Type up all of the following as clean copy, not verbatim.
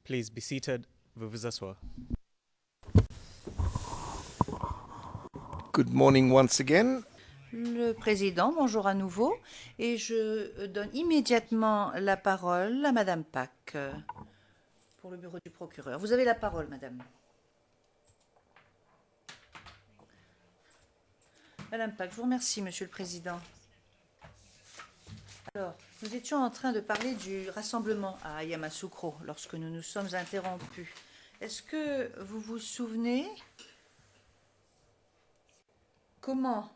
Please be seated. Vous vous asseoir. Good morning once again. Le président, bonjour à nouveau. Et je donne immédiatement la parole à Madame Pack pour le bureau du procureur. Vous avez la parole, Madame. Madame Pack, je vous remercie, Monsieur le Président. Alors, nous étions en train de parler du rassemblement à Yamoussoukro lorsque nous nous sommes interrompus. Est-ce que vous vous souvenez comment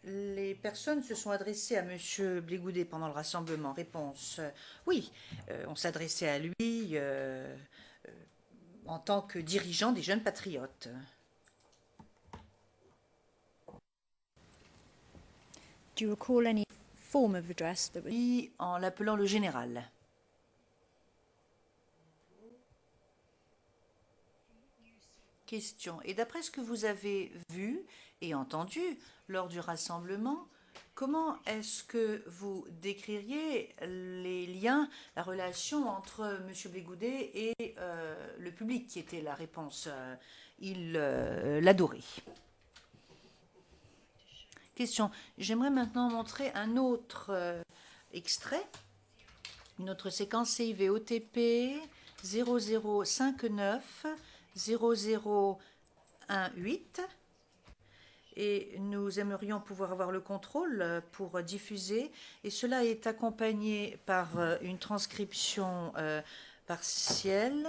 les personnes se sont adressées à M. Blégoudet pendant le rassemblement? Réponse oui, on s'adressait à lui en tant que dirigeant des Jeunes Patriotes. Do you recall any form of address that was... Oui, en l'appelant le général. Question. Et d'après ce que vous avez vu et entendu lors du rassemblement, comment est-ce que vous décririez les liens, la relation entre M. Blégoudet et le public qui était la réponse? Il l'adorait. Question. J'aimerais maintenant montrer un autre extrait, une autre séquence CIV OTP 0059 0018 et nous aimerions pouvoir avoir le contrôle pour diffuser, et cela est accompagné par une transcription partielle.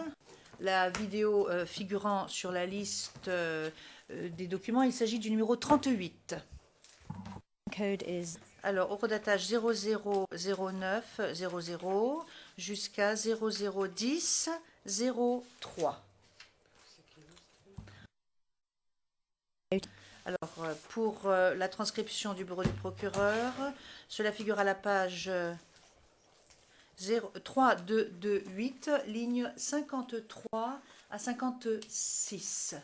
La vidéo figurant sur la liste des documents, il s'agit du numéro 38. Code is... Alors, au redatage 0009 00 jusqu'à 0010 03. Alors, pour la transcription du bureau du procureur, cela figure à la page 3228, ligne 53 à 56.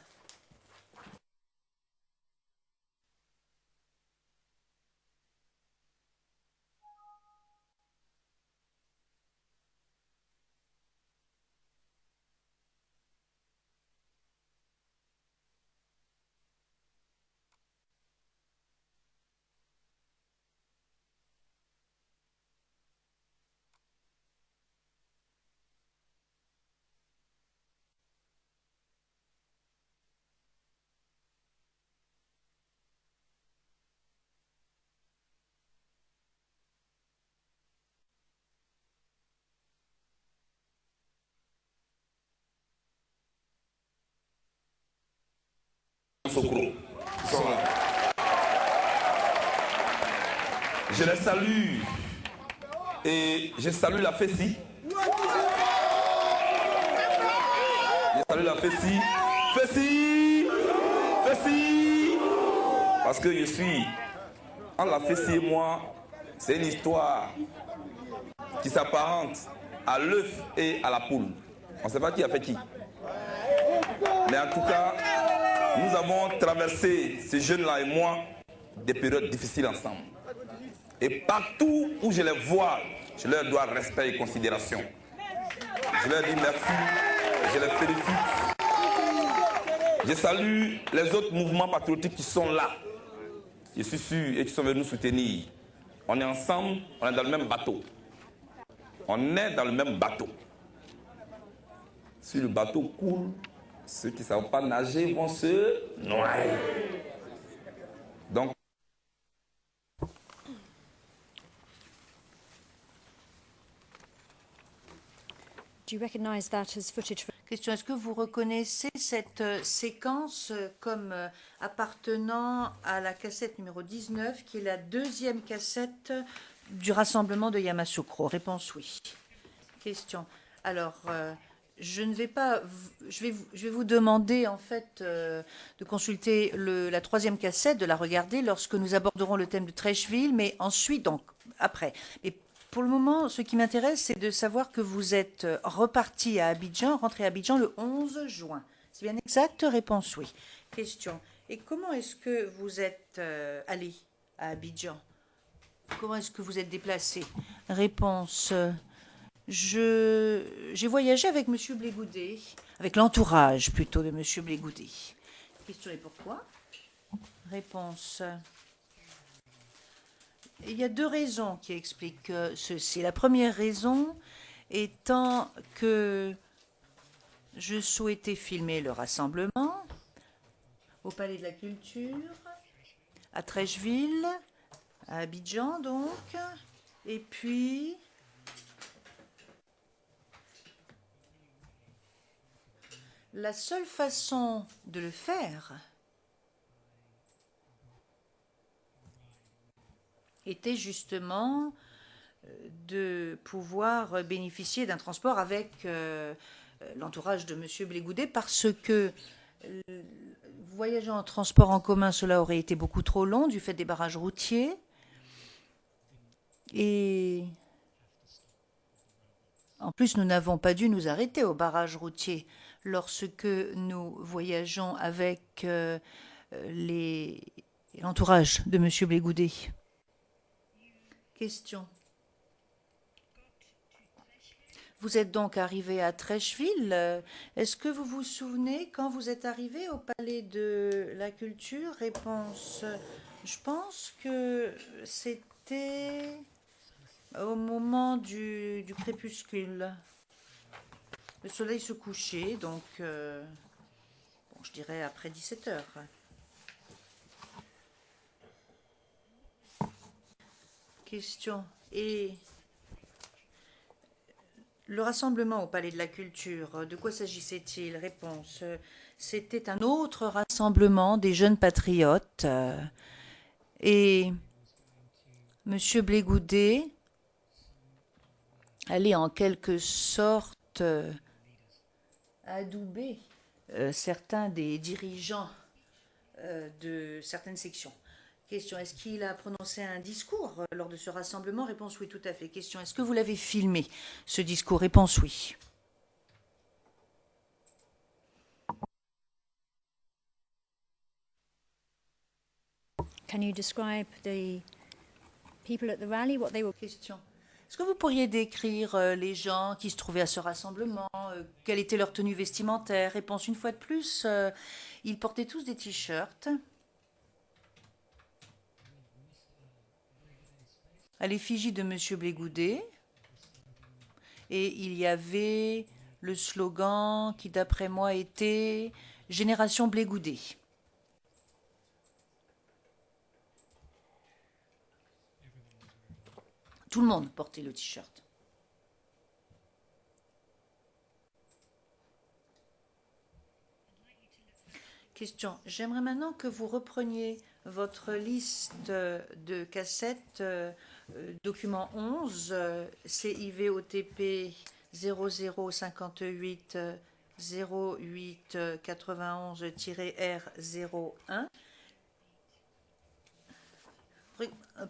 Sokro sont là. Je les salue et je salue la FESI. Je salue la FESI. FESI, FESI. Parce que je suis en la FESI et moi, c'est une histoire qui s'apparente à l'œuf et à la poule. On ne sait pas qui a fait qui. Mais en tout cas, nous avons traversé, ces jeunes-là et moi, des périodes difficiles ensemble. Et partout où je les vois, je leur dois respect et considération. Je leur dis merci, je les félicite. Je salue les autres mouvements patriotiques qui sont là. Je suis sûr et qui sont venus nous soutenir. On est ensemble, on est dans le même bateau. On est dans le même bateau. Si le bateau coule, ceux qui ne savent pas nager vont se noyer. Donc, Do you recognize that as footage from... Question, est-ce que vous reconnaissez cette séquence comme appartenant à la cassette numéro 19, qui est la deuxième cassette du rassemblement de Yamoussoukro? Réponse oui. Question. Alors, je ne vais pas... Je vais vous demander, en fait, de consulter la troisième cassette, de la regarder lorsque nous aborderons le thème de Treichville, mais ensuite, donc, après. Et pour le moment, ce qui m'intéresse, c'est de savoir que vous êtes reparti à Abidjan, rentré à Abidjan le 11 juin. C'est bien exact? Réponse oui. Question. Et comment est-ce que vous êtes allé à Abidjan? Comment est-ce que vous êtes déplacé? Réponse. J'ai voyagé avec M. Blégoudet, avec l'entourage plutôt de M. Blégoudet. Question et pourquoi? Réponse. Il y a deux raisons qui expliquent ceci. La première raison étant que je souhaitais filmer le rassemblement au Palais de la Culture, à Trècheville, à Abidjan donc, et puis la seule façon de le faire était justement de pouvoir bénéficier d'un transport avec l'entourage de M. Blégoudet parce que voyager en transport en commun, cela aurait été beaucoup trop long du fait des barrages routiers. Et en plus, nous n'avons pas dû nous arrêter au barrage routier lorsque nous voyageons avec l'entourage de M. Blégoudet. Question. Vous êtes donc arrivé à Trècheville. Est-ce que vous vous souvenez quand vous êtes arrivé au Palais de la Culture? Réponse. Je pense que c'était au moment du crépuscule. Le soleil se couchait, donc bon, je dirais après 17 heures. Question. Et le rassemblement au Palais de la Culture, de quoi s'agissait-il? Réponse. C'était un autre rassemblement des jeunes patriotes. Et M. Blégoudet allait en quelque sorte adouber certains des dirigeants de certaines sections. Question, est-ce qu'il a prononcé un discours lors de ce rassemblement? Réponse oui, tout à fait. Question, est-ce que vous l'avez filmé, ce discours? Réponse oui. Can you describe the people at the rally, what they were? Question. Est-ce que vous pourriez décrire les gens qui se trouvaient à ce rassemblement? Quelle était leur tenue vestimentaire? Réponse une fois de plus. Ils portaient tous des t-shirts. À l'effigie de M. Blégoudet. Et il y avait le slogan qui, d'après moi, était « Génération Blégoudet ». Tout le monde portait le t-shirt. Question. J'aimerais maintenant que vous repreniez votre liste de cassettes, document 11, CIVOTP 0058 08 91-R01.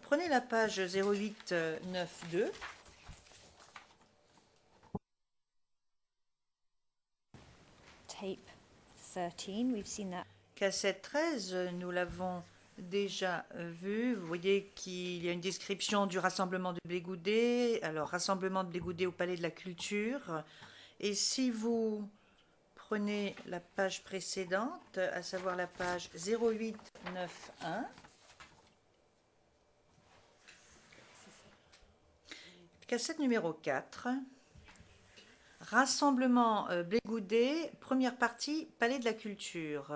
Prenez la page 0892. Tape 13, we've seen that. Cassette 13, nous l'avons déjà vu. Vous voyez qu'il y a une description du rassemblement de Blégoudet. Alors, rassemblement de Blégoudet au Palais de la Culture. Et si vous prenez la page précédente, à savoir la page 0891, cassette numéro 4, rassemblement Blégoudet, première partie, Palais de la Culture.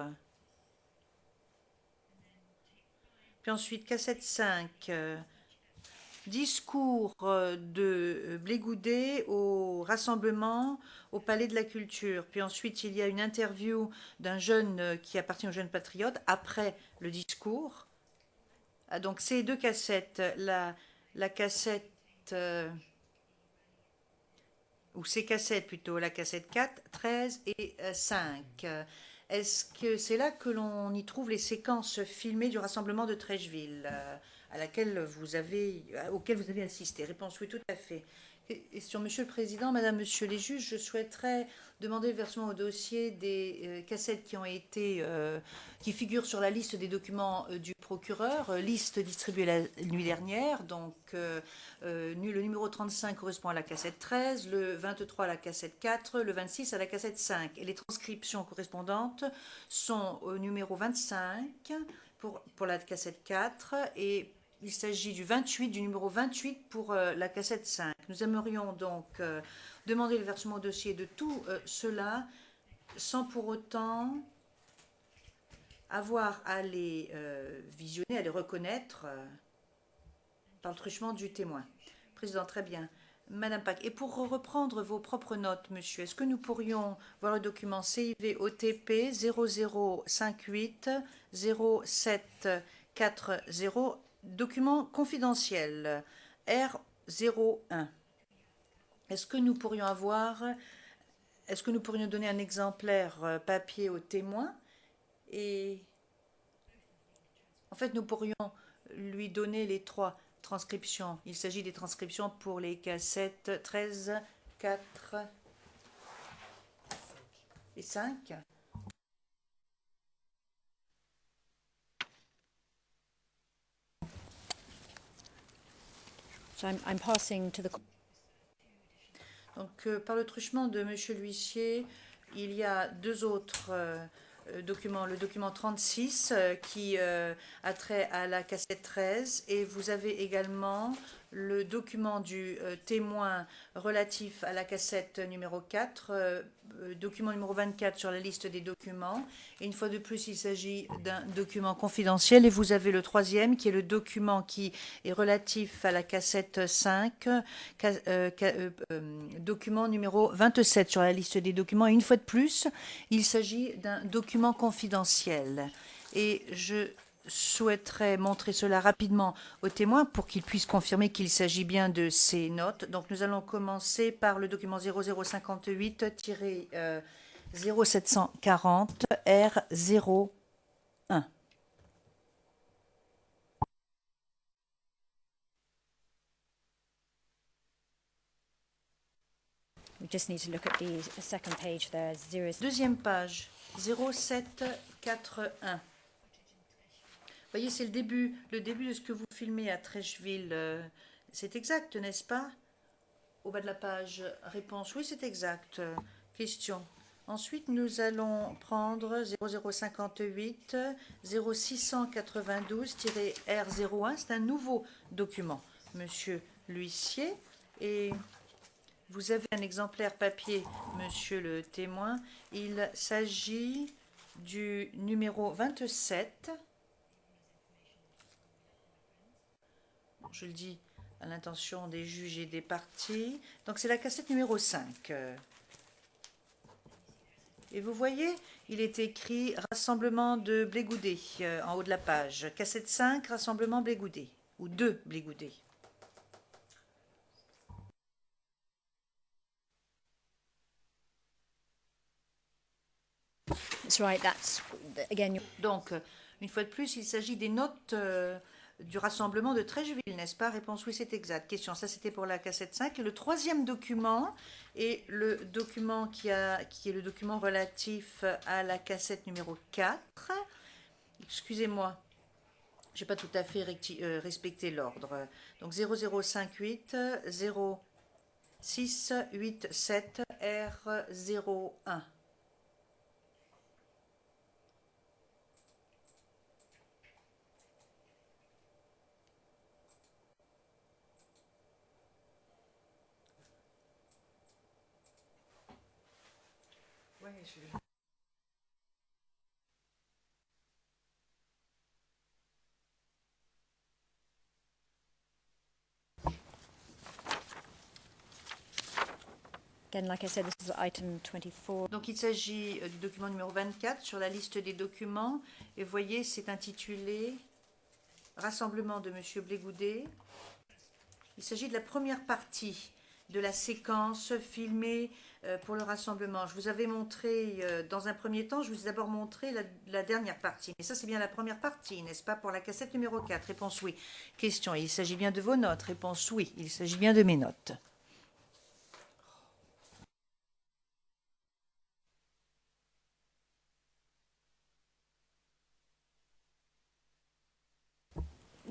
Puis ensuite, cassette 5, discours de Blégoudet au rassemblement au Palais de la Culture. Puis ensuite, il y a une interview d'un jeune qui appartient aux jeunes patriotes après le discours. Donc, ces deux cassettes, la cassette ou ces cassettes plutôt, la cassette 4, 13 et 5. Est-ce que c'est là que l'on y trouve les séquences filmées du rassemblement de Trècheville, auquel vous avez assisté? Réponse oui, tout à fait. Question, Monsieur le Président, Madame, Monsieur les juges, je souhaiterais demander le versement au dossier des cassettes qui figurent sur la liste des documents du procureur, liste distribuée la nuit dernière. Donc, le numéro 35 correspond à la cassette 13, le 23 à la cassette 4, le 26 à la cassette 5. Et les transcriptions correspondantes sont au numéro 25 pour la cassette 4 et il s'agit du numéro 28 pour la cassette 5. Nous aimerions donc demander le versement au dossier de tout cela sans pour autant avoir à les visionner, à les reconnaître par le truchement du témoin. Président, très bien. Madame Pack, et pour reprendre vos propres notes, monsieur, est-ce que nous pourrions voir le document CIV OTP 0058 0740, document confidentiel R01. Est-ce que nous pourrions donner un exemplaire papier au témoin et en fait nous pourrions lui donner les 3 transcriptions. Il s'agit des transcriptions pour les cassettes 13, 4 et 5. So I'm passing to the... Donc, par le truchement de Monsieur l'huissier, il y a 2 autres documents. Le document 36 qui a trait à la cassette 13 et vous avez également le document du témoin relatif à la cassette numéro 4, document numéro 24 sur la liste des documents. Et une fois de plus, il s'agit d'un document confidentiel. Et vous avez le 3e qui est le document qui est relatif à la cassette 5, document numéro 27 sur la liste des documents. Et une fois de plus, il s'agit d'un document confidentiel. Et je souhaiterais montrer cela rapidement aux témoins pour qu'ils puissent confirmer qu'il s'agit bien de ces notes. Donc nous allons commencer par le document 0058-0740 R01. We just need to look at the second page there. Deuxième page, 0741. Vous voyez, c'est le début de ce que vous filmez à Trècheville. C'est exact, n'est-ce pas? Au bas de la page, réponse, oui, c'est exact. Question. Ensuite, nous allons prendre 0058 0692-R01. C'est un nouveau document, monsieur l'huissier. Et vous avez un exemplaire papier, monsieur le témoin. Il s'agit du numéro 27. Je le dis à l'intention des juges et des parties. Donc, c'est la cassette numéro 5. Et vous voyez, il est écrit « Rassemblement de Blégoudé » en haut de la page. Cassette 5, Rassemblement Blégoudé, ou de Blégoudé. That's right, that's, again... Donc, une fois de plus, il s'agit des notes du rassemblement de Trècheville, n'est-ce pas? Réponse oui, c'est exact. Question, ça c'était pour la cassette 5. Et le 3e document est le document qui est le document relatif à la cassette numéro 4. Excusez-moi, je n'ai pas tout à fait respecté l'ordre. Donc 0058 0687 R01. Again, like I said, this is item 24. Donc il s'agit du document numéro 24 sur la liste des documents. Et vous voyez, c'est intitulé « Rassemblement de M. Blégoudé ». Il s'agit de la première partie de la séquence filmée pour le rassemblement. Je vous avais montré, dans un premier temps, je vous ai d'abord montré la dernière partie. Mais ça, c'est bien la première partie, n'est-ce pas, pour la cassette numéro 4? Réponse oui. Question, il s'agit bien de vos notes? Réponse oui, il s'agit bien de mes notes.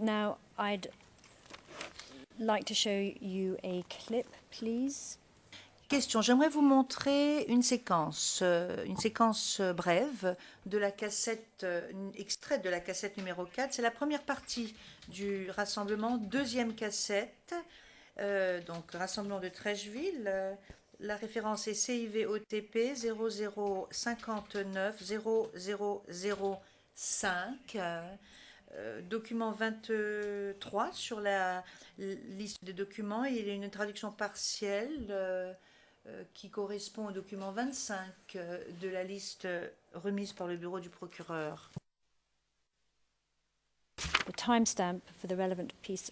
Now, I'd like to show you a clip, please. Question. J'aimerais vous montrer une séquence brève de la cassette, extraite de la cassette numéro 4. C'est la première partie du rassemblement, deuxième cassette, donc rassemblement de Trècheville. La référence est CIV-OTP 0059 0005. Document 23 sur la liste des documents. Il y a une traduction partielle qui correspond au document 25 de la liste remise par le bureau du procureur. The timestamp for the relevant piece.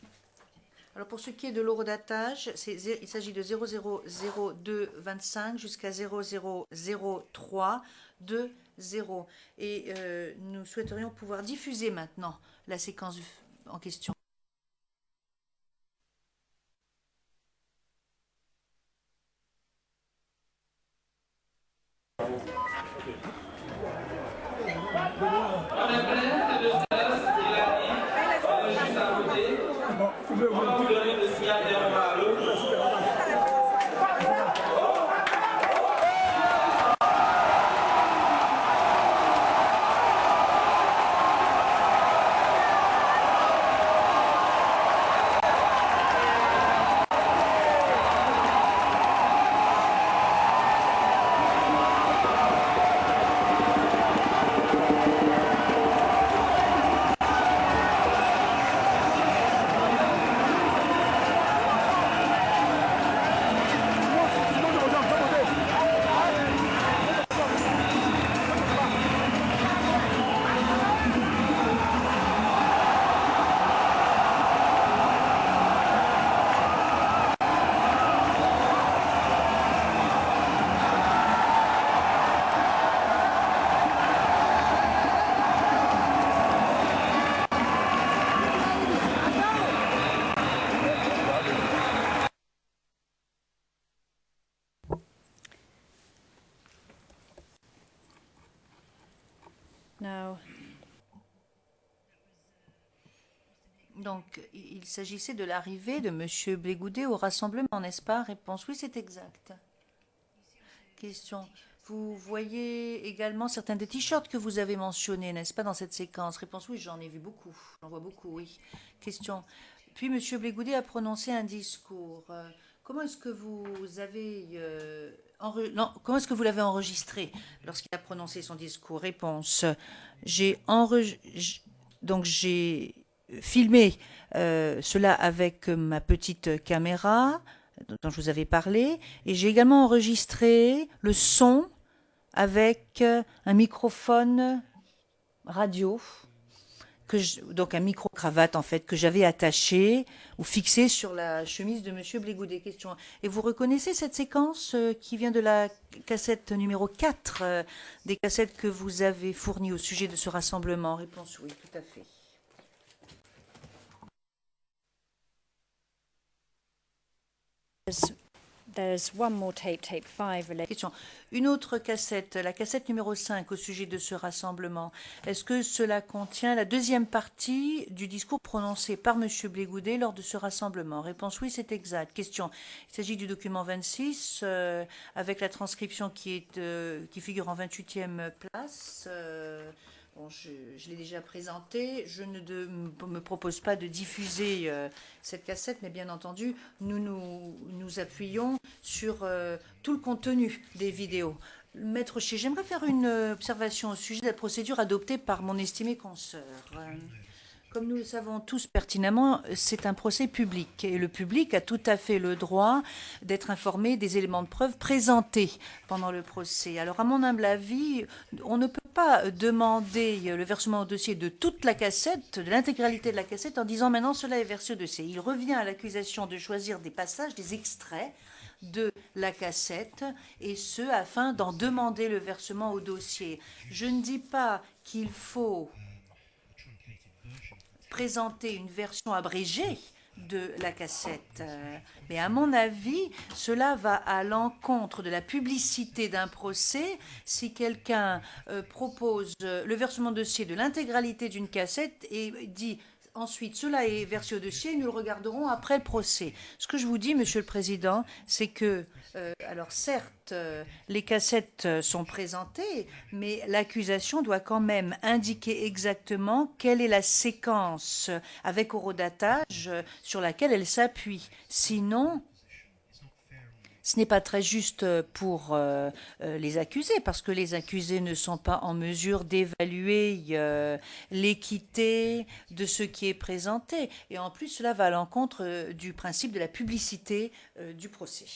Alors pour ce qui est de l'horodatage, il s'agit de 000225 jusqu'à 000320. Et nous souhaiterions pouvoir diffuser maintenant la séquence en question. Now, donc, il s'agissait de l'arrivée de M. Blégoudet au rassemblement, n'est-ce pas? Réponse, oui, c'est exact. Question. Vous voyez également certains des t-shirts que vous avez mentionnés, n'est-ce pas, dans cette séquence? Réponse, oui, j'en ai vu beaucoup. J'en vois beaucoup, oui. Question. Puis M. Blégoudet a prononcé un discours. Comment est-ce que vous avez... comment est-ce que vous l'avez enregistré lorsqu'il a prononcé son discours? Réponse. J'ai filmé cela avec ma petite caméra dont je vous avais parlé, et j'ai également enregistré le son avec un microphone radio, donc un micro-cravate en fait, que j'avais attaché ou fixé sur la chemise de M. Blégoudet. Question. Et vous reconnaissez cette séquence qui vient de la cassette numéro 4 des cassettes que vous avez fournies au sujet de ce rassemblement? Réponse, oui, tout à fait. there's one more tape 5, related. Question. Une autre cassette, la cassette numéro 5 au sujet de ce rassemblement. Est-ce que cela contient la deuxième partie du discours prononcé par M. Blégoudet lors de ce rassemblement? Réponse, oui, c'est exact. Question. Il s'agit du document 26 avec la transcription qui figure en 28e place. Bon, je l'ai déjà présenté. Je ne me propose pas de diffuser cette cassette, mais bien entendu, nous appuyons sur tout le contenu des vidéos. Maître Chier, j'aimerais faire une observation au sujet de la procédure adoptée par mon estimé consoeur. Comme nous le savons tous pertinemment, c'est un procès public et le public a tout à fait le droit d'être informé des éléments de preuve présentés pendant le procès. Alors, à mon humble avis, on ne peut pas demander le versement au dossier de toute la cassette, de l'intégralité de la cassette, en disant maintenant cela est versé au dossier. Il revient à l'accusation de choisir des passages, des extraits de la cassette, et ce, afin d'en demander le versement au dossier. Je ne dis pas qu'il faut présenter une version abrégée de la cassette. Mais à mon avis, cela va à l'encontre de la publicité d'un procès si quelqu'un propose le versement de dossier de l'intégralité d'une cassette et dit ensuite, cela est versé au dossier et nous le regarderons après le procès. Ce que je vous dis, Monsieur le Président, c'est que, alors certes, les cassettes sont présentées, mais l'accusation doit quand même indiquer exactement quelle est la séquence avec horodatage sur laquelle elle s'appuie. Sinon, ce n'est pas très juste pour les accusés, parce que les accusés ne sont pas en mesure d'évaluer l'équité de ce qui est présenté. Et en plus, cela va à l'encontre du principe de la publicité du procès.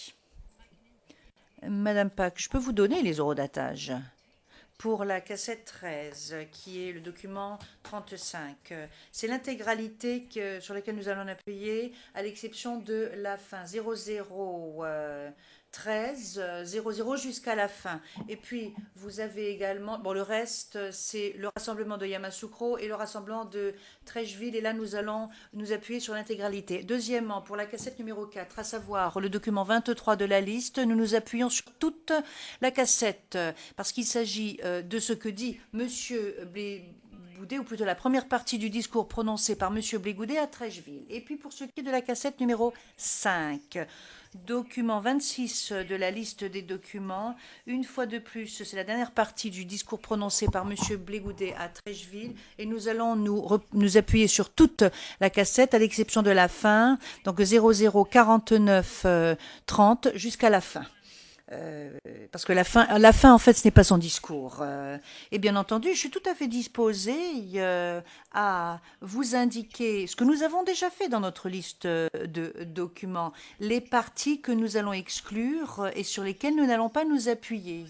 Madame Pack, je peux vous donner les horodatages pour la cassette 13, qui est le document 35. C'est l'intégralité sur laquelle nous allons appuyer, à l'exception de la fin 0013, 00 jusqu'à la fin. Et puis, vous avez également, bon, le reste, c'est le rassemblement de Yamoussoukro et le rassemblement de Trècheville. Et là, nous allons nous appuyer sur l'intégralité. Deuxièmement, pour la cassette numéro 4, à savoir le document 23 de la liste, nous nous appuyons sur toute la cassette, parce qu'il s'agit de ce que dit Monsieur Blégoudé, ou plutôt la première partie du discours prononcé par Monsieur Blégoudé à Trècheville. Et puis pour ce qui est de la cassette numéro 5, document 26 de la liste des documents, une fois de plus, c'est la dernière partie du discours prononcé par Monsieur Blégoudé à Trècheville, et nous allons nous appuyer sur toute la cassette, à l'exception de la fin, donc 0049 30 jusqu'à la fin. Parce que la fin, en fait, ce n'est pas son discours. Et bien entendu, je suis tout à fait disposée à vous indiquer ce que nous avons déjà fait dans notre liste de documents, les parties que nous allons exclure et sur lesquelles nous n'allons pas nous appuyer.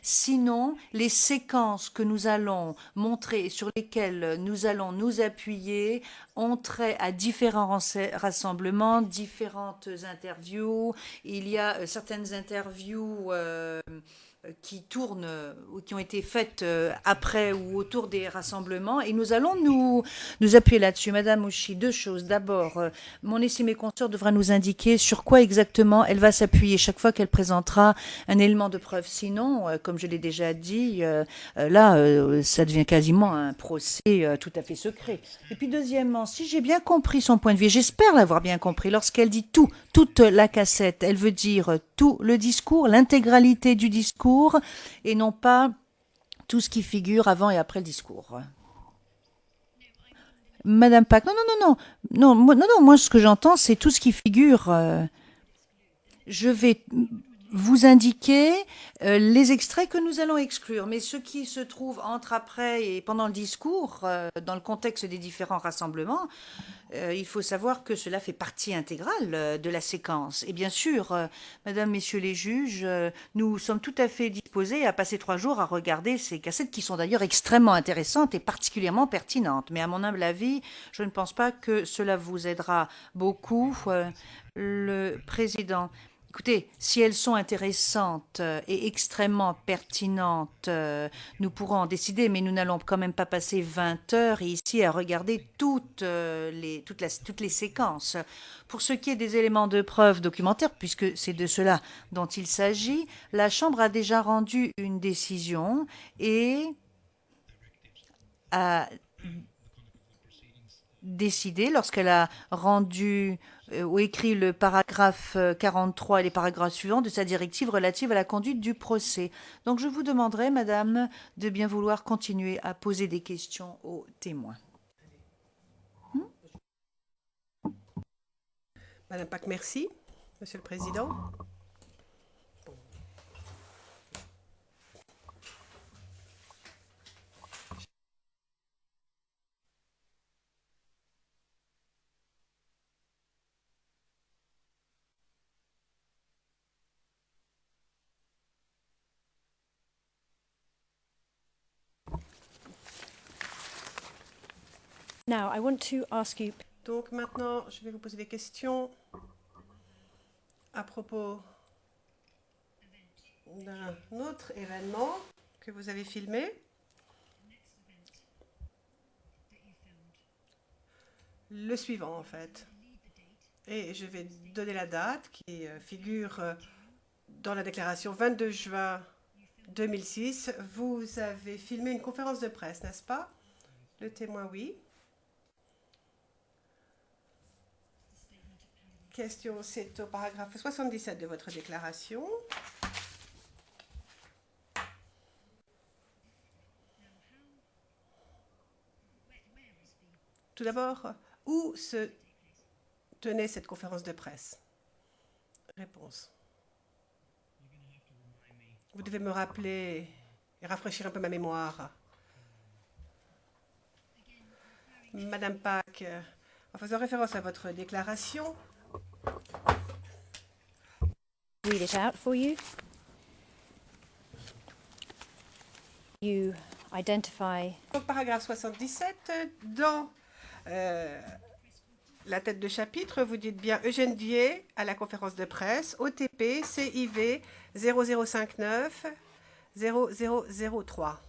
Sinon, les séquences que nous allons montrer et sur lesquelles nous allons nous appuyer ont trait à différents rassemblements, différentes interviews. Il y a certaines interviews qui tournent ou qui ont été faites après ou autour des rassemblements, et nous allons nous appuyer là-dessus. Madame Ouchi, deux choses. D'abord, mon estimée consoeur devra nous indiquer sur quoi exactement elle va s'appuyer chaque fois qu'elle présentera un élément de preuve. Sinon, comme je l'ai déjà dit, là, ça devient quasiment un procès tout à fait secret. Et puis deuxièmement, si j'ai bien compris son point de vue, j'espère l'avoir bien compris, lorsqu'elle dit toute la cassette, elle veut dire tout le discours, l'intégralité du discours, et non pas tout ce qui figure avant et après le discours. Madame Pack, non, moi ce que j'entends, c'est tout ce qui figure. Je vais vous indiquer les extraits que nous allons exclure, mais ce qui se trouve entre après et pendant le discours, dans le contexte des différents rassemblements, il faut savoir que cela fait partie intégrale de la séquence. Et bien sûr, Madame, Messieurs les juges, nous sommes tout à fait disposés à passer 3 jours à regarder ces cassettes qui sont d'ailleurs extrêmement intéressantes et particulièrement pertinentes. Mais à mon humble avis, je ne pense pas que cela vous aidera beaucoup. Le président... Écoutez, si elles sont intéressantes et extrêmement pertinentes, nous pourrons en décider, mais nous n'allons quand même pas passer 20 heures ici à regarder toutes les séquences. Pour ce qui est des éléments de preuve documentaires, puisque c'est de cela dont il s'agit, la Chambre a déjà rendu une décision et a décidé, lorsqu'elle a rendu ou écrit le paragraphe 43 et les paragraphes suivants de sa directive relative à la conduite du procès. Donc je vous demanderai, Madame, de bien vouloir continuer à poser des questions aux témoins. Madame Pack, merci. Monsieur le Président. Now, I want to ask you... Donc maintenant, je vais vous poser des questions à propos d'un autre événement que vous avez filmé. Le suivant, en fait. Et je vais donner la date qui figure dans la déclaration 22 juin 2006. Vous avez filmé une conférence de presse, n'est-ce pas? Le témoin, oui. Question, c'est au paragraphe 77 de votre déclaration. Tout d'abord, où se tenait cette conférence de presse? Réponse. Vous devez me rappeler et rafraîchir un peu ma mémoire. Madame Pack, en faisant référence à votre déclaration, Read it out for you. You identify donc paragraphe 77, dans la tête de chapitre, vous dites bien Eugène Duet à la conférence de presse, OTP CIV 0059 0003.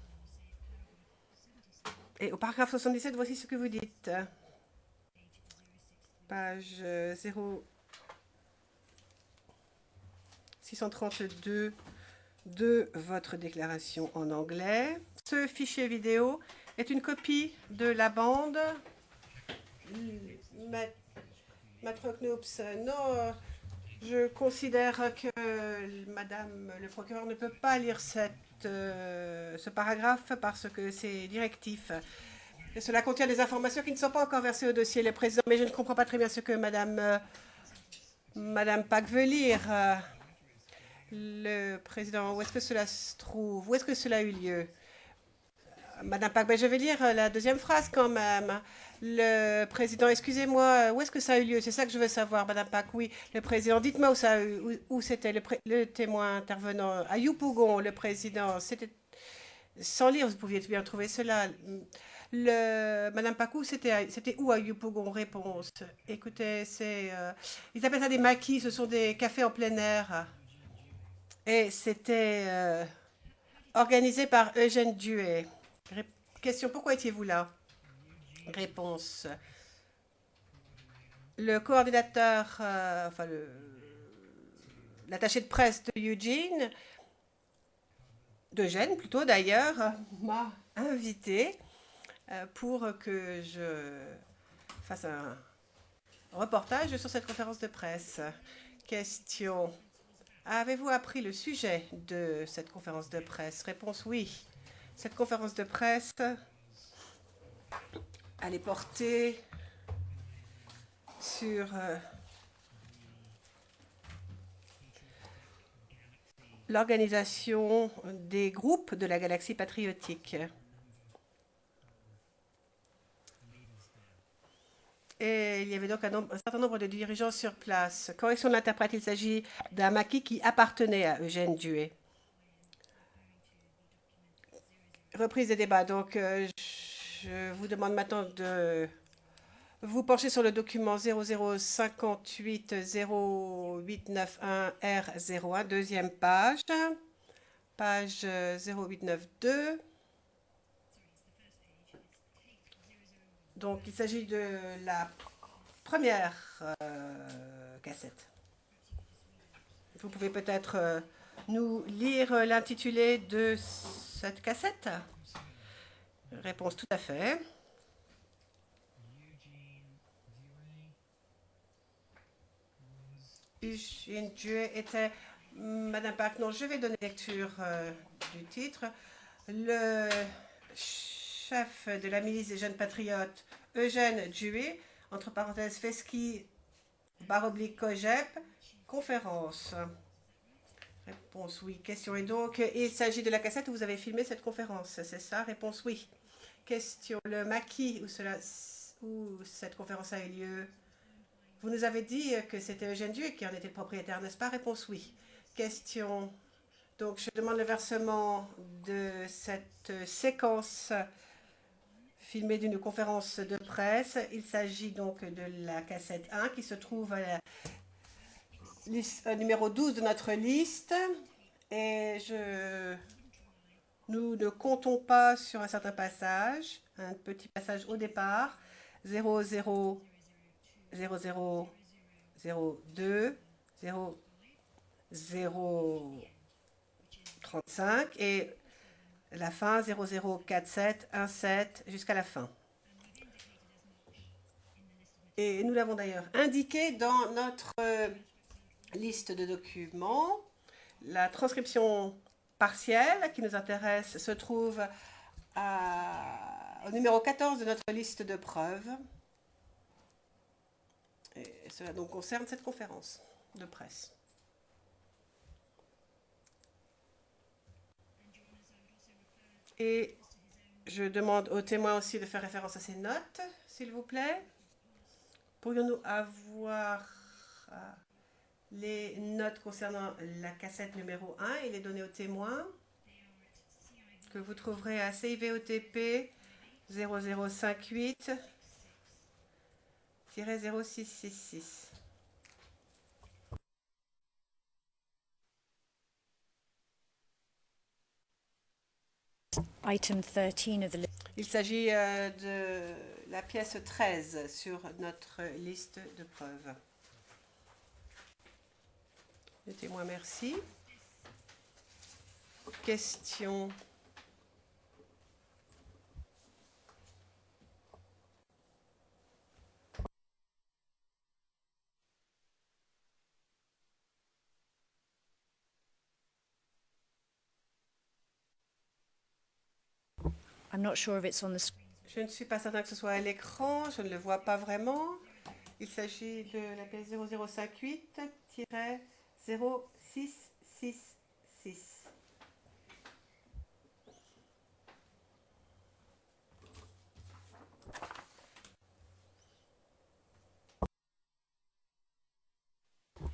Et au paragraphe 77, voici ce que vous dites. Page 0632 de votre déclaration en anglais. Ce fichier vidéo est une copie de la bande. Maître Knoops, non, je considère que Madame le procureur ne peut pas lire ce paragraphe parce que c'est directif. Et cela contient des informations qui ne sont pas encore versées au dossier le président, mais je ne comprends pas très bien ce que Madame Pack veut lire. Le président, où est-ce que cela se trouve? Où est-ce que cela a eu lieu? Madame Pack, je vais lire la deuxième phrase quand même. Le président, excusez-moi, où est-ce que ça a eu lieu? C'est ça que je veux savoir, Madame Pack. Oui, le président, dites-moi où c'était le témoin intervenant. À Yopougon, le président, c'était sans lire, vous pouviez bien trouver cela. Madame Pakou, c'était où à Yopougon? Réponse. Écoutez, ils appellent ça des maquis, ce sont des cafés en plein air. Et c'était organisé par Eugène Duet. Question, pourquoi étiez-vous là? Réponse. Le coordinateur, l'attaché de presse de d'Eugène plutôt d'ailleurs, m'a invité pour que je fasse un reportage sur cette conférence de presse. Question. Avez-vous appris le sujet de cette conférence de presse? Réponse oui. Cette conférence de presse allait porter sur l'organisation des groupes de la galaxie patriotique. Et il y avait donc un certain nombre de dirigeants sur place. Correction de l'interprète, il s'agit d'un maquis qui appartenait à Eugène Duet. Reprise des débats. Donc, je vous demande maintenant de vous pencher sur le document 0058 0891 R01, deuxième page, page 0892. Donc, il s'agit de la première cassette. Vous pouvez peut-être nous lire l'intitulé de cette cassette? Réponse tout à fait. Eugène Duet était... Madame Pack, non, je vais donner lecture du titre. Le chef de la milice des jeunes patriotes, Eugène Duet, entre parenthèses, FESCI, / COGEP, conférence. Réponse oui. Question. Et donc, il s'agit de la cassette où vous avez filmé cette conférence, c'est ça? Réponse oui. Question. Le maquis où cette conférence a eu lieu, vous nous avez dit que c'était Eugène Duet qui en était le propriétaire, n'est-ce pas? Réponse oui. Question. Donc, je demande le versement de cette séquence filmée d'une conférence de presse. Il s'agit donc de la cassette 1 qui se trouve à la liste, numéro 12 de notre liste. Et nous ne comptons pas sur un certain passage, un petit passage au départ, 00 00 02 0 35 et la fin 0047 17 jusqu'à la fin. Et nous l'avons d'ailleurs indiqué dans notre liste de documents. La transcription partielle qui nous intéresse se trouve au numéro 14 de notre liste de preuves. Et cela donc concerne cette conférence de presse. Et je demande aux témoins aussi de faire référence à ces notes, s'il vous plaît. Pourrions-nous avoir les notes concernant la cassette numéro 1 et les données aux témoins que vous trouverez à CIVOTP 0058-0666. Item 13 of the list. Il s'agit de la pièce 13 sur notre liste de preuves. Les témoins, merci. Question. I'm not sure if it's on the screen. Je ne suis pas certain que ce soit à l'écran, je ne le vois pas vraiment. Il s'agit de la pièce 0058-0666.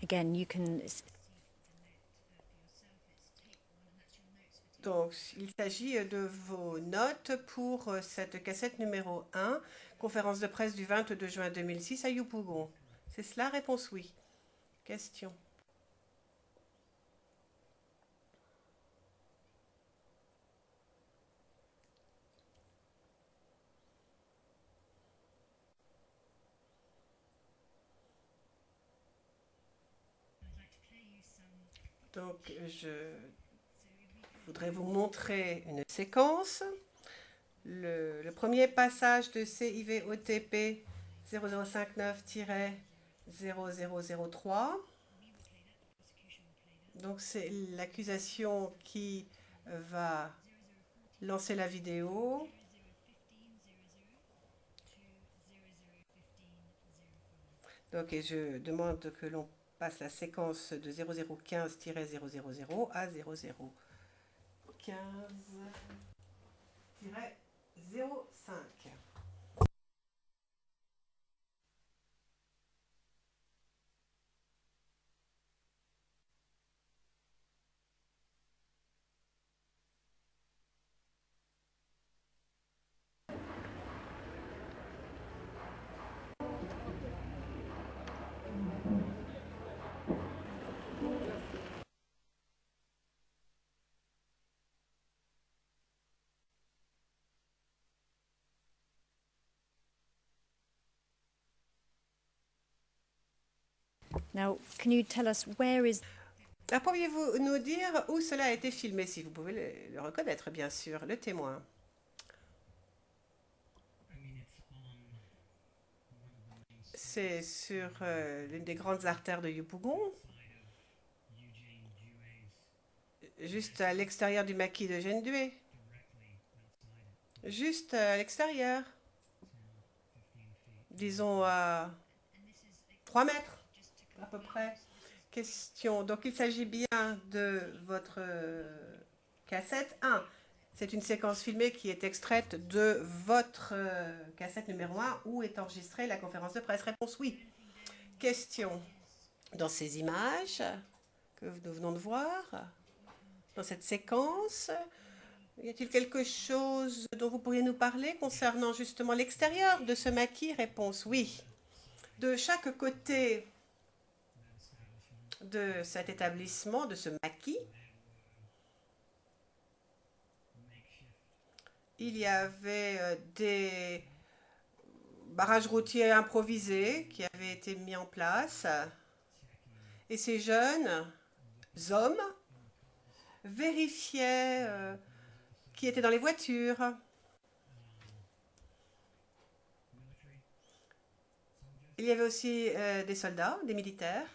Again, you can. Donc, il s'agit de vos notes pour cette cassette numéro 1, conférence de presse du 22 juin 2006 à Yopougon. C'est cela? Réponse oui. Question. Donc, je voudrais vous montrer une séquence. Le premier passage de CIVOTP 0059-0003. Donc, c'est l'accusation qui va lancer la vidéo. Donc, et je demande que l'on passe la séquence de 0015-000 à 0015-05. Now, can you tell us where is? Alors, pourriez-vous nous dire où cela a été filmé, si vous pouvez le reconnaître, bien sûr, le témoin? C'est sur l'une des grandes artères de Yopougon, juste à l'extérieur du maquis de Gendué. Juste à l'extérieur. Disons à 3 mètres, à peu près. Question. Donc, il s'agit bien de votre cassette 1. C'est une séquence filmée qui est extraite de votre cassette numéro 1 où est enregistrée la conférence de presse. Réponse oui. Question. Dans ces images que nous venons de voir, dans cette séquence, y a-t-il quelque chose dont vous pourriez nous parler concernant justement l'extérieur de ce maquis? Réponse oui. De chaque côté de cet établissement, de ce maquis, il y avait des barrages routiers improvisés qui avaient été mis en place. Et ces jeunes hommes vérifiaient qui était dans les voitures. Il y avait aussi des soldats, des militaires,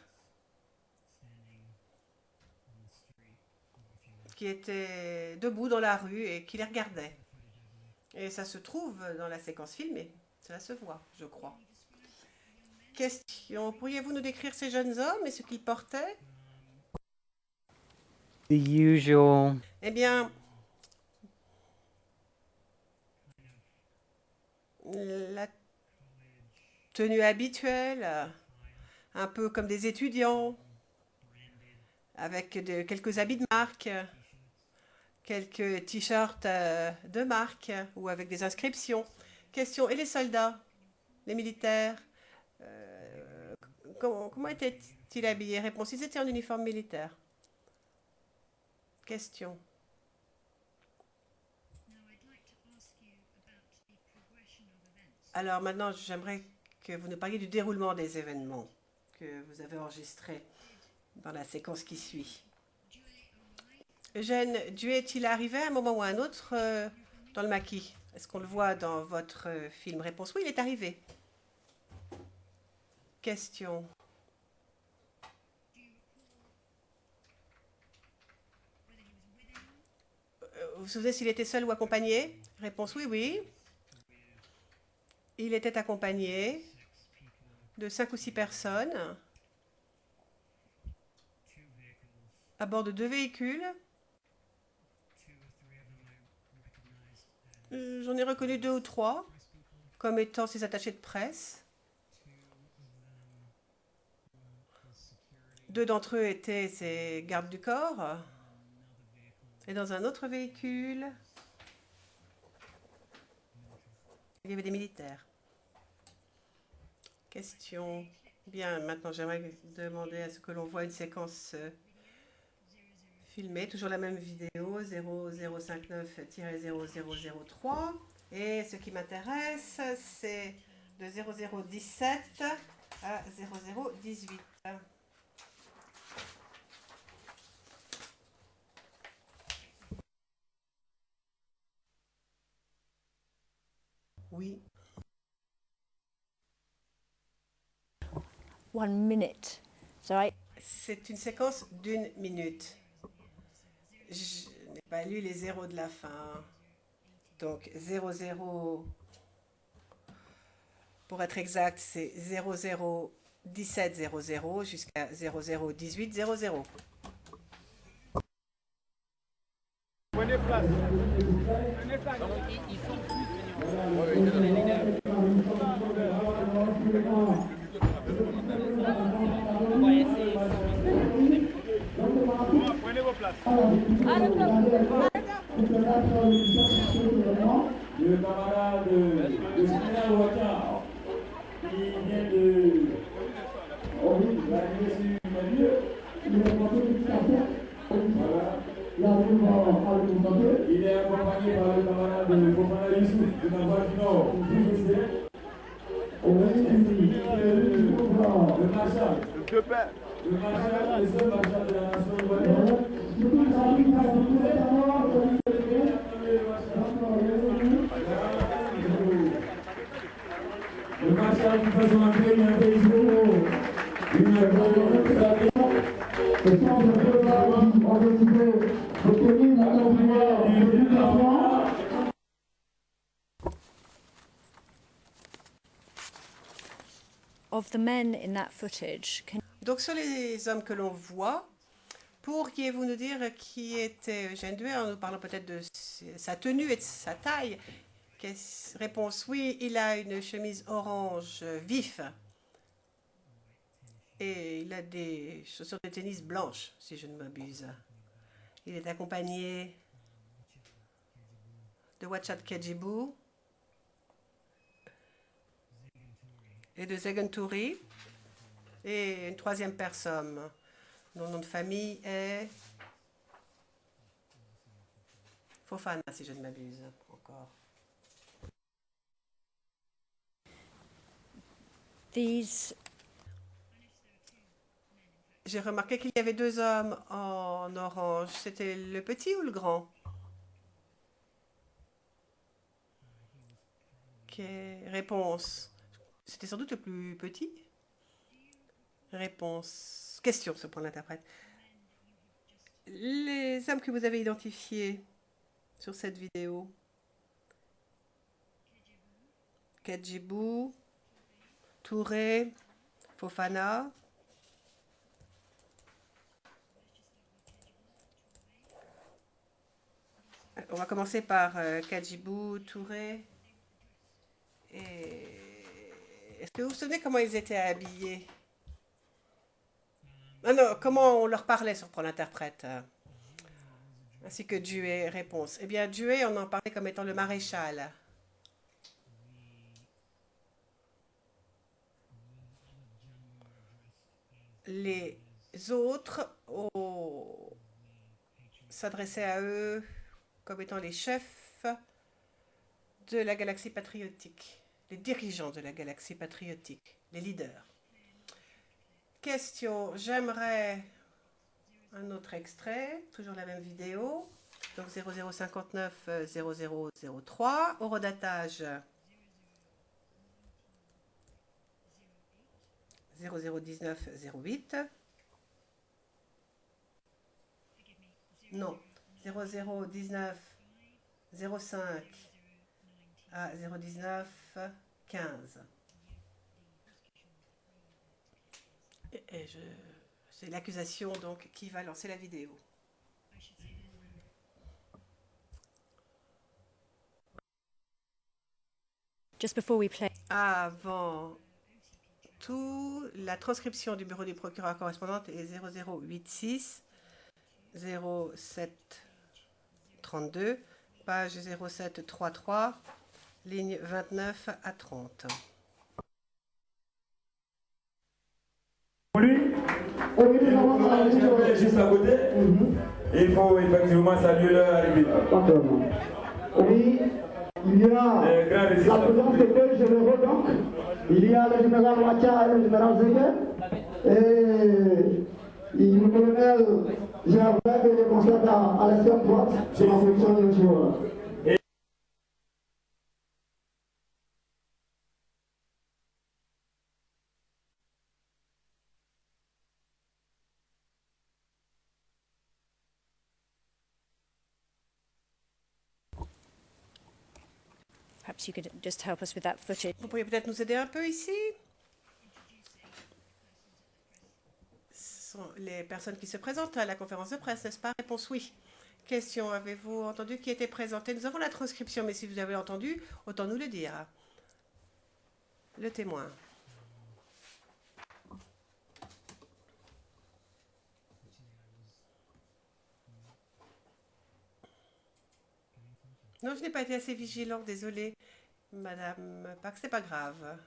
qui étaient debout dans la rue et qui les regardaient. Et ça se trouve dans la séquence filmée. Cela se voit, je crois. Question. Pourriez-vous nous décrire ces jeunes hommes et ce qu'ils portaient? The usual. Eh bien, la tenue habituelle, un peu comme des étudiants, avec quelques habits de marque, quelques t-shirts de marque ou avec des inscriptions. Question. Et les soldats, les militaires, comment étaient-ils habillés? Réponse. Ils étaient en uniforme militaire. Question. Alors maintenant, j'aimerais que vous nous parliez du déroulement des événements que vous avez enregistrés dans la séquence qui suit. Eugène, Dieu est-il arrivé à un moment ou à un autre dans le maquis? Est-ce qu'on le voit dans votre film? Réponse, oui, il est arrivé. Question. Vous vous souvenez s'il était seul ou accompagné? Réponse, oui, oui. Il était accompagné de 5 ou 6 personnes à bord de 2 véhicules. J'en ai reconnu 2 ou 3 comme étant ses attachés de presse. 2 d'entre eux étaient ses gardes du corps. Et dans un autre véhicule, il y avait des militaires. Question. Bien, maintenant j'aimerais demander à ce que l'on voit une séquence filmée, toujours la même vidéo, 0059-0003. Et ce qui m'intéresse, c'est de 0017 à 0018. Oui. 1 minute. So C'est une séquence d'1 minute. Je n'ai pas lu les zéros de la fin. Donc 00, pour être exact, c'est 001700 jusqu'à 001800. Prenez place. Prenez place. Prenez vos places. Le camarade de Général Ouattara, qui vient de... Oh oui, il va arriver sur le milieu. Il est porté du café. Voilà. Il est accompagné par le camarade de Fofana Youssouf de la Voie du Nord, le marshal, le seul marshal de la nation ivoirienne. Le marshal qui fait son entrée, il y a un pays of the men in that footage, Donc sur les hommes que l'on voit, pourriez-vous nous dire qui était Eugène Duet en nous parlant peut-être de sa tenue et de sa taille? Réponse oui, il a une chemise orange vif et il a des chaussures de tennis blanches, si je ne m'abuse. Il est accompagné de Wachat Kedjibou et de Zegentouri et une troisième personne dont le nom de famille est Fofana, si je ne m'abuse encore. J'ai remarqué qu'il y avait 2 hommes en orange. C'était le petit ou le grand? Réponse. C'était sans doute le plus petit. Réponse. Question, se prend l'interprète. Les hommes que vous avez identifiés sur cette vidéo. Kedjibou, Touré, Fofana. On va commencer par Kedjibou, Touré. Est-ce que vous vous souvenez comment ils étaient habillés? Ah non, comment on leur parlait sur Prend l'interprète, ainsi que Dué, réponse. Eh bien, Dué, on en parlait comme étant le maréchal. Les autres s'adressaient à eux comme étant les chefs de la galaxie patriotique, les dirigeants de la galaxie patriotique, les leaders. Question, j'aimerais un autre extrait, toujours la même vidéo, donc 0059 0003, horodatage 0019 08, non, 0019 05 à 019 15. C'est l'accusation donc qui va lancer la vidéo. Just before we play, Avant tout, la transcription du bureau du procureur correspondante est 0086 0732, page 0733, ligne 29 à 30. Juste à côté, il faut effectivement saluer leur arrivée. Oui, il y a la présence des deux généraux donc. Il y a le général Wacha et le général Zeker. Et le colonel Gervais et le constate à l'extrême droite sur la fonction de joueur. perhaps you could just help us with that footage. Vous pourriez peut-être nous aider un peu ici? Ce sont les personnes qui se présentent à la conférence de presse, n'est-ce pas? Réponse oui. Question, avez-vous entendu qui était présenté? Nous avons la transcription, mais si vous avez entendu, autant nous le dire. Le témoin. Non, je n'ai pas été assez vigilant, désolée, Madame Pax, c'est pas grave.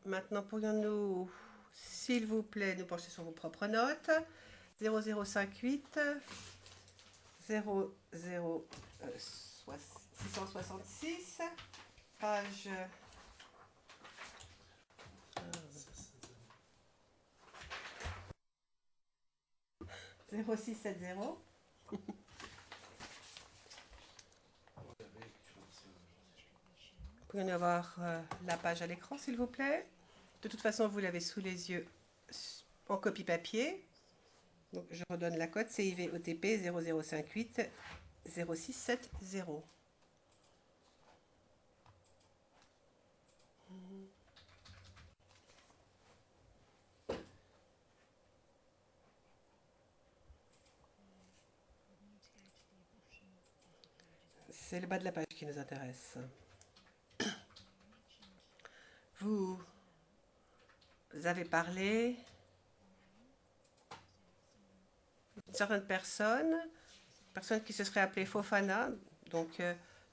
Maintenant, pourrions-nous, s'il vous plaît, nous pencher sur vos propres notes. 0058 666, page 0670. Pourrions-nous avoir la page à l'écran, s'il vous plaît? De toute façon, vous l'avez sous les yeux en copie papier. Donc, je redonne la code CIV OTP 0058 0670. C'est le bas de la page qui nous intéresse. Vous avez parlé d'une certaine personne qui se serait appelée Fofana, donc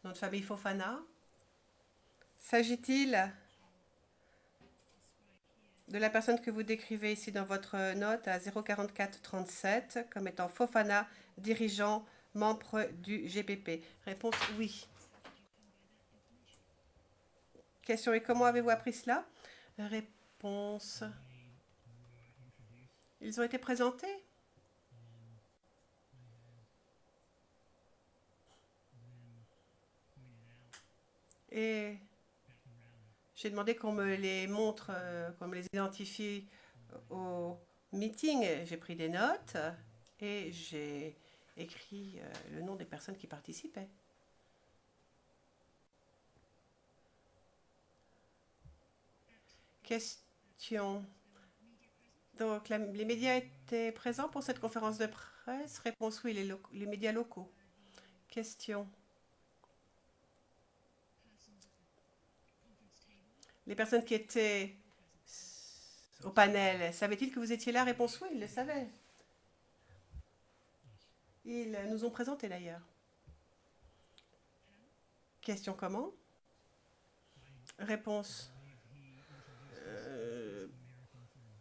nom de famille Fofana. S'agit-il de la personne que vous décrivez ici dans votre note à 04437 comme étant Fofana, dirigeant, membre du GPP? Réponse oui. Question, et comment avez-vous appris cela? Réponse. Ils ont été présentés? Et J'ai demandé qu'on me les montre, qu'on me les identifie au meeting. J'ai pris des notes et j'ai écrit le nom des personnes qui participaient. Question. Donc, les médias étaient présents pour cette conférence de presse? Réponse oui, les médias locaux. Question. Les personnes qui étaient au panel, savaient-ils que vous étiez là? Réponse oui, ils le savaient. Ils nous ont présenté d'ailleurs. Question comment? Réponse.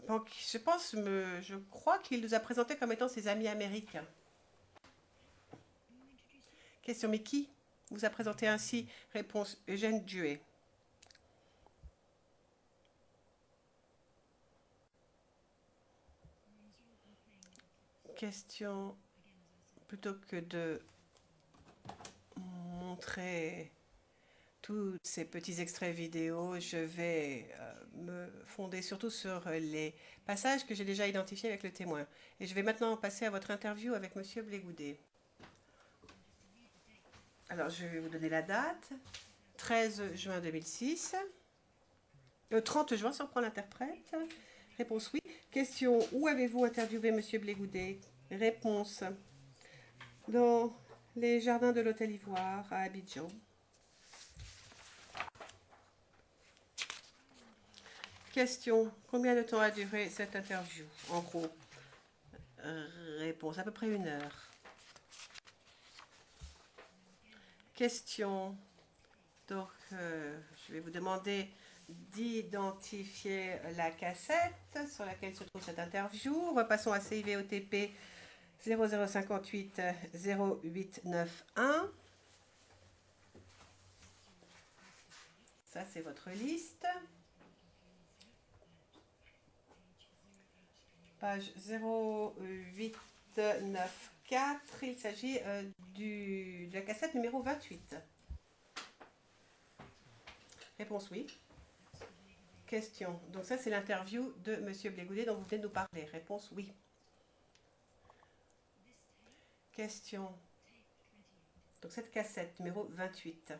Donc, je crois qu'il nous a présentés comme étant ses amis américains. Question, mais qui vous a présenté ainsi? Réponse, Eugène Duet. Question, plutôt que de montrer tous ces petits extraits vidéo, je vais me fonder surtout sur les passages que j'ai déjà identifiés avec le témoin. Et je vais maintenant passer à votre interview avec Monsieur Blégoudet. Alors, je vais vous donner la date. 13 juin 2006. 30 juin, si on prend l'interprète. Réponse oui. Question, où avez-vous interviewé Monsieur Blégoudet? Réponse, dans les jardins de l'Hôtel Ivoire à Abidjan. Question, combien de temps a duré cette interview, en gros? Réponse, à peu près 1 heure. Question, donc je vais vous demander d'identifier la cassette sur laquelle se trouve cette interview. Repassons à CIVOTP 0058 0891. Ça, c'est votre liste. Page 0894, il s'agit de la cassette numéro 28. Réponse oui. Question. Donc ça, c'est l'interview de Monsieur Blégoudet dont vous venez de nous parler. Réponse oui. Question. Donc cette cassette numéro 28.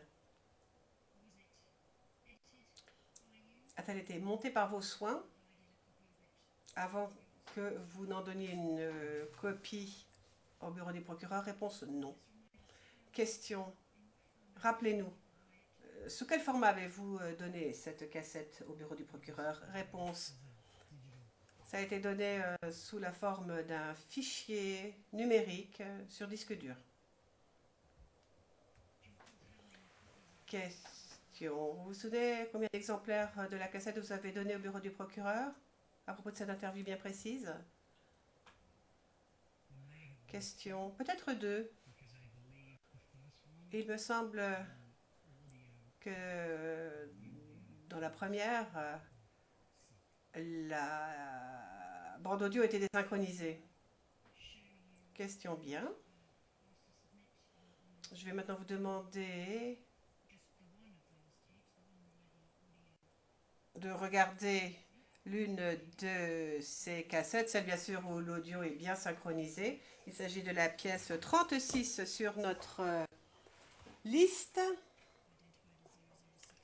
A-t-elle été montée par vos soins avant que vous n'en donniez une copie au bureau des procureurs? Réponse non. Question. Rappelez-nous. Sous quel format avez-vous donné cette cassette au bureau du procureur? Réponse. Ça a été donné sous la forme d'un fichier numérique sur disque dur. Question. Vous vous souvenez combien d'exemplaires de la cassette vous avez donné au bureau du procureur à propos de cette interview bien précise? Question. Peut-être 2. Il me semble que dans la première, la bande audio était désynchronisée. Question bien. Je vais maintenant vous demander de regarder l'une de ces cassettes, celle bien sûr où l'audio est bien synchronisé. Il s'agit de la pièce 36 sur notre liste.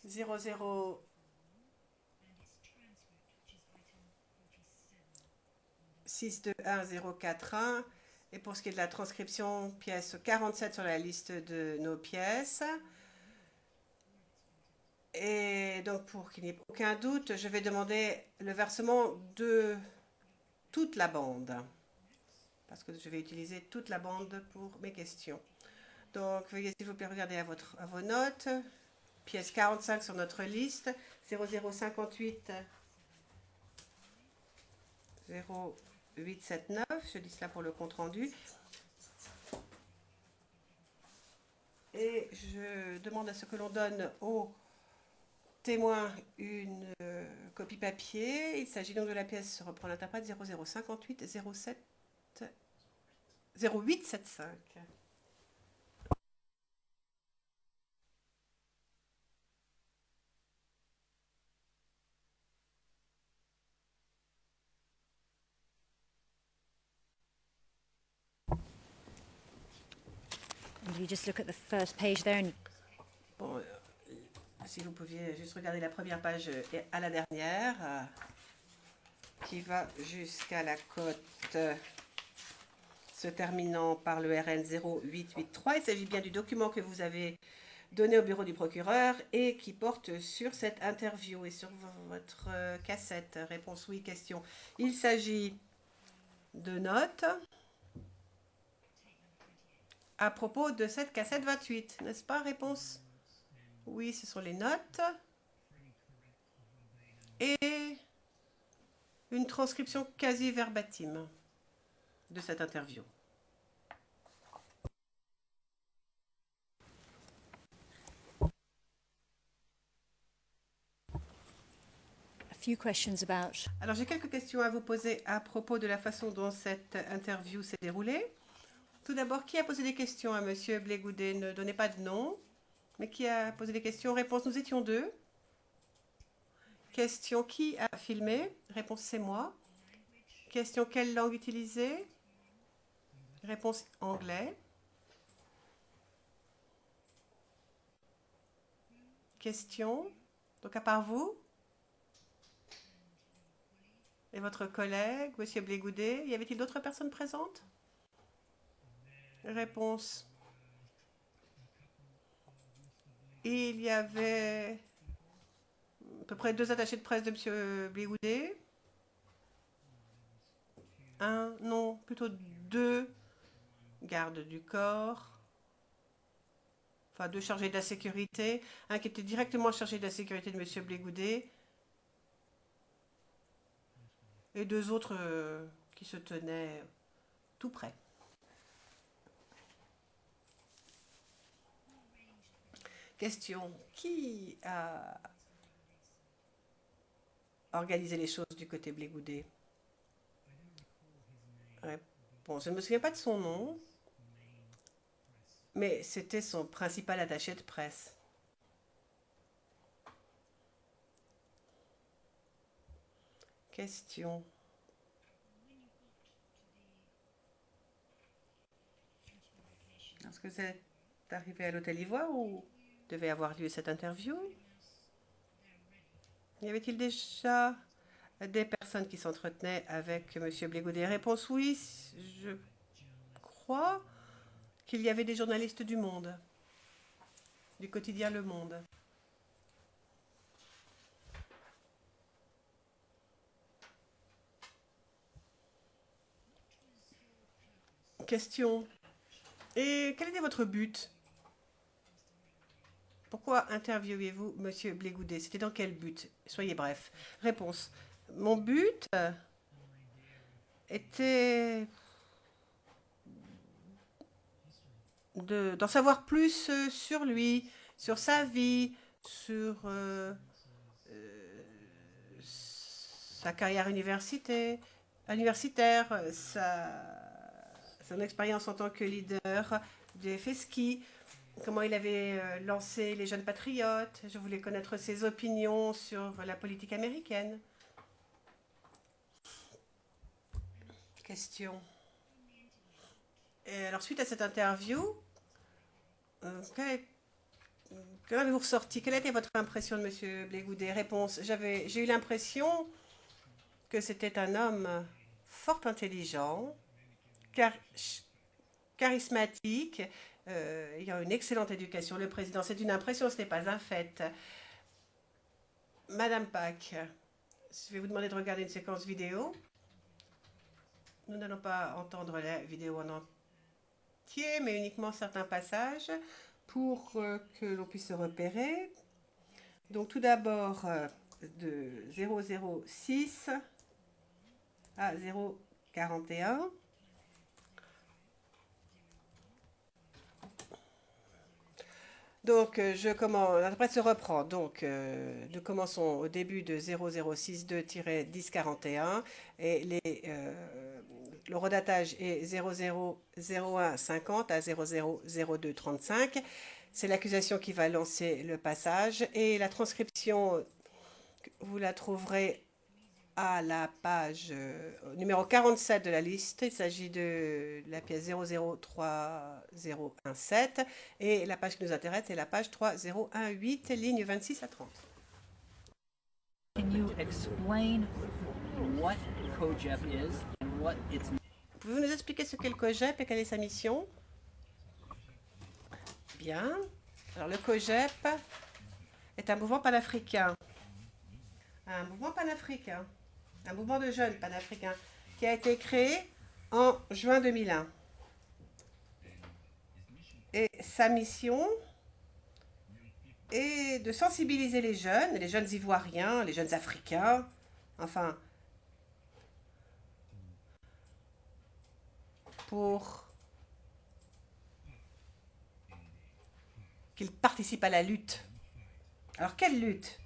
00 621041. Et pour ce qui est de la transcription, pièce 47 sur la liste de nos pièces. Et donc, pour qu'il n'y ait aucun doute, je vais demander le versement de toute la bande. Parce que je vais utiliser toute la bande pour mes questions. Donc, veuillez s'il vous plaît regarder à vos notes. Pièce 45 sur notre liste. 0058 0879. Je dis cela pour le compte rendu. Et je demande à ce que l'on donne au témoin une copie papier. Il s'agit donc de la pièce, reprend l'interprète, 0058 07 0875. If you just look at the first page there, and Bon, si vous pouviez juste regarder la première page et à la dernière, qui va jusqu'à la cote se terminant par le RN 0883. Il s'agit bien du document que vous avez donné au bureau du procureur et qui porte sur cette interview et sur votre cassette. Réponse oui, question. Il s'agit de notes à propos de cette cassette 28, n'est-ce pas? Réponse oui, ce sont les notes et une transcription quasi verbatim de cette interview. a few questions about Alors j'ai quelques questions à vous poser à propos de la façon dont cette interview s'est déroulée. Tout d'abord, qui a posé des questions à Monsieur Blé-Goudet? Ne donnez pas de nom, mais qui a posé des questions? Réponse, nous étions deux. Question, qui a filmé? Réponse, c'est moi. Question, quelle langue utiliser? Réponse, anglais. Question, donc à part vous et votre collègue, Monsieur Blé-Goudet, y avait-il d'autres personnes présentes? Réponse. Il y avait à peu près 2 attachés de presse de M. Blé-Goudet. Non, plutôt 2 gardes du corps. Enfin, 2 chargés de la sécurité. Un qui était directement chargé de la sécurité de M. Blé-Goudet. Et 2 autres qui se tenaient tout près. Question, qui a organisé les choses du côté Blé-Goudet? Réponse, je ne me souviens pas de son nom, mais c'était son principal attaché de presse. Question. Est-ce que vous êtes arrivé à l'hôtel Ivoire où devait avoir lieu cette interview? Y avait-il déjà des personnes qui s'entretenaient avec M. Blé-Goudet? Réponse oui, je crois qu'il y avait des journalistes du Monde, du quotidien Le Monde. Question. Et quel était votre but? Pourquoi interviewez-vous M. Blé-Goudet? C'était dans quel but? Soyez bref. Réponse. Mon but était d'en savoir plus sur lui, sur sa vie, sur sa carrière universitaire, son expérience en tant que leader du FSKI, comment il avait lancé les Jeunes Patriotes. Je voulais connaître ses opinions sur la politique américaine. Question. Et alors, suite à cette interview, que avez-vous ressorti? Quelle a été votre impression de M. Blé-Goudet? Réponse. J'ai eu l'impression que c'était un homme fort intelligent, charismatique, ayant une excellente éducation. Le président, c'est une impression, ce n'est pas un fait. Madame Pack, je vais vous demander de regarder une séquence vidéo. Nous n'allons pas entendre la vidéo en entier, mais uniquement certains passages pour que l'on puisse se repérer. Donc tout d'abord, de 006 à 041. Donc, l'interprète se reprend. Donc, nous commençons au début de 0062-1041 et le redatage est 000150 à 000235. C'est l'accusation qui va lancer le passage et la transcription, vous la trouverez à la page numéro 47 de la liste. Il s'agit de la pièce 003017 et la page qui nous intéresse est la page 3018, lignes 26 à 30. Can you explain what COGEP is and what its... Pouvez-vous nous expliquer ce qu'est le COGEP et quelle est sa mission? Bien. Alors le COGEP est un mouvement panafricain. Un mouvement panafricain. Un mouvement de jeunes panafricains qui a été créé en juin 2001. Et sa mission est de sensibiliser les jeunes ivoiriens, les jeunes africains, enfin, pour qu'ils participent à la lutte. Alors, quelle lutte?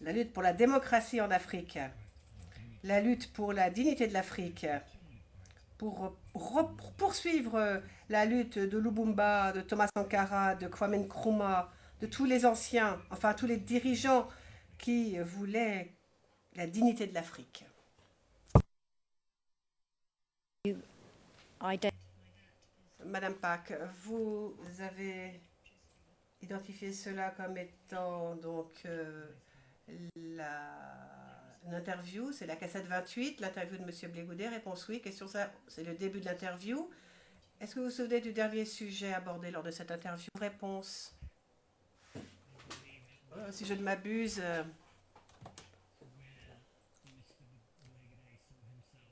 La lutte pour la démocratie en Afrique, la lutte pour la dignité de l'Afrique, pour poursuivre la lutte de Lumumba, de Thomas Sankara, de Kwame Nkrumah, de tous les anciens, enfin tous les dirigeants qui voulaient la dignité de l'Afrique. Madame Pack, vous avez identifié cela comme étant donc une interview, c'est la cassette 28, l'interview de M. Blégoudet, réponse oui, question ça, c'est le début de l'interview. Est-ce que vous vous souvenez du dernier sujet abordé lors de cette interview? Réponse. Si je ne m'abuse,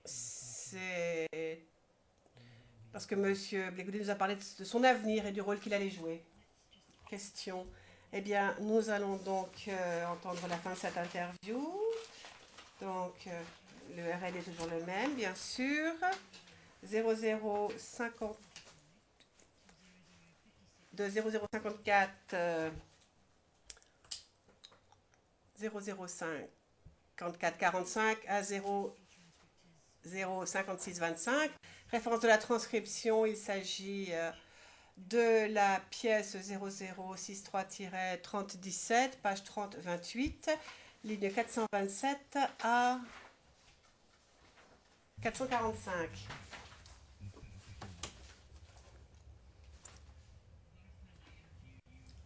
c'est parce que M. Blégoudet nous a parlé de son avenir et du rôle qu'il allait jouer. Question. Eh bien, nous allons donc entendre la fin de cette interview. Donc, le RL est toujours le même, bien sûr. 0054 0045 à 005625. Référence de la transcription, il s'agit de la pièce 0063-3017, page 3028, ligne 427 à 445.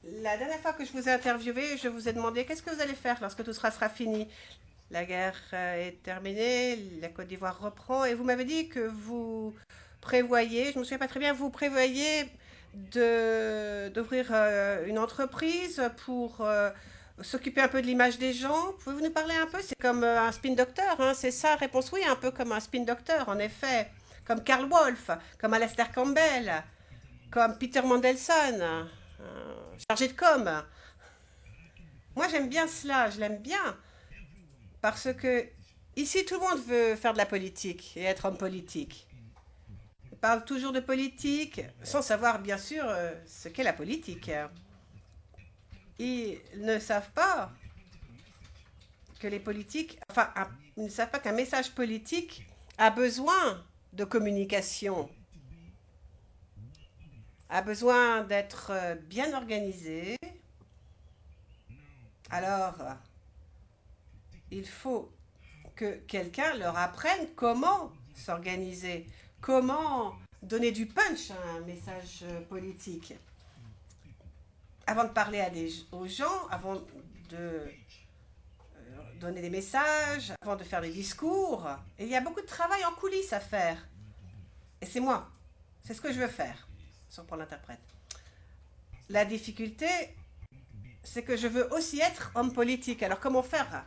La dernière fois que je vous ai interviewé, je vous ai demandé qu'est-ce que vous allez faire lorsque tout sera fini. La guerre est terminée, la Côte d'Ivoire reprend, et vous m'avez dit que vous prévoyez, je ne me souviens pas très bien, vous prévoyez d'ouvrir une entreprise pour s'occuper un peu de l'image des gens. Pouvez-vous nous parler un peu? C'est comme un spin doctor, hein, c'est ça? Réponse oui, un peu comme un spin doctor, en effet. Comme Karl Wolf, comme Alastair Campbell, comme Peter Mandelson, chargé de com. Moi, j'aime bien cela, je l'aime bien. Parce que ici, tout le monde veut faire de la politique et être homme politique. On parle toujours de politique sans savoir, bien sûr, ce qu'est la politique. Ils ne savent pas que les politiques... Enfin, ils ne savent pas qu'un message politique a besoin de communication, a besoin d'être bien organisé. Alors, il faut que quelqu'un leur apprenne comment s'organiser, comment donner du punch à un message politique. Avant de parler aux gens, avant de donner des messages, avant de faire des discours, et il y a beaucoup de travail en coulisses à faire. Et c'est moi, c'est ce que je veux faire, sans prendre l'interprète. La difficulté, c'est que je veux aussi être homme politique. Alors comment faire?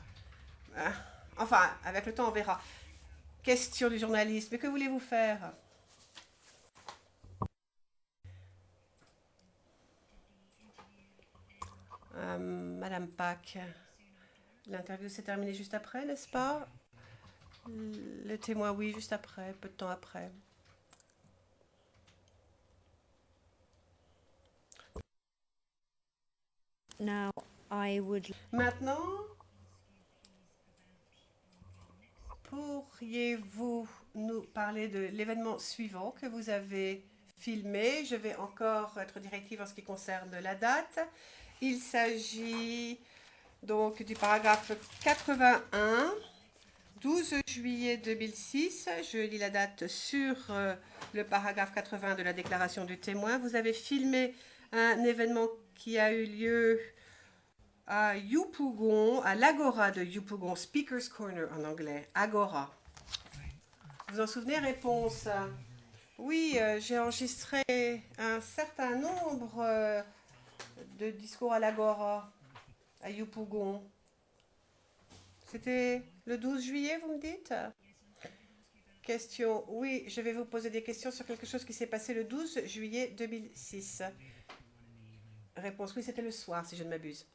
Enfin, avec le temps, on verra. Question du journaliste. Mais que voulez-vous faire? Madame Pack, l'interview s'est terminée juste après, n'est-ce pas? Le témoin, oui, juste après, peu de temps après. Now, I would... Maintenant, pourriez-vous nous parler de l'événement suivant que vous avez filmé? Je vais encore être directive en ce qui concerne la date. Il s'agit donc du paragraphe 81 12 juillet 2006, je lis la date sur le paragraphe 80 de la déclaration du témoin. Vous avez filmé un événement qui a eu lieu à Yopougon, à l'Agora de Yopougon, Speaker's Corner en anglais, Agora. Vous vous en souvenez? Réponse. Oui, j'ai enregistré un certain nombre de discours à l'Agora, à Yopougon. C'était le 12 juillet, vous me dites? Question. Oui, je vais vous poser des questions sur quelque chose qui s'est passé le 12 juillet 2006. Réponse. Oui, c'était le soir, si je ne m'abuse.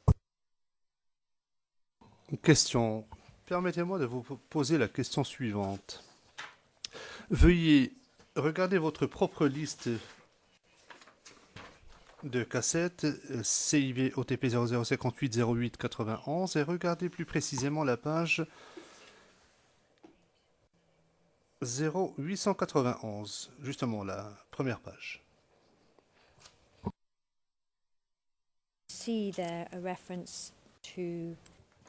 Question. Permettez-moi de vous poser la question suivante. Veuillez regarder votre propre liste de cassettes CIV OTP 0058 08 91 et regardez plus précisément la page 0891, justement la première page. See there a reference to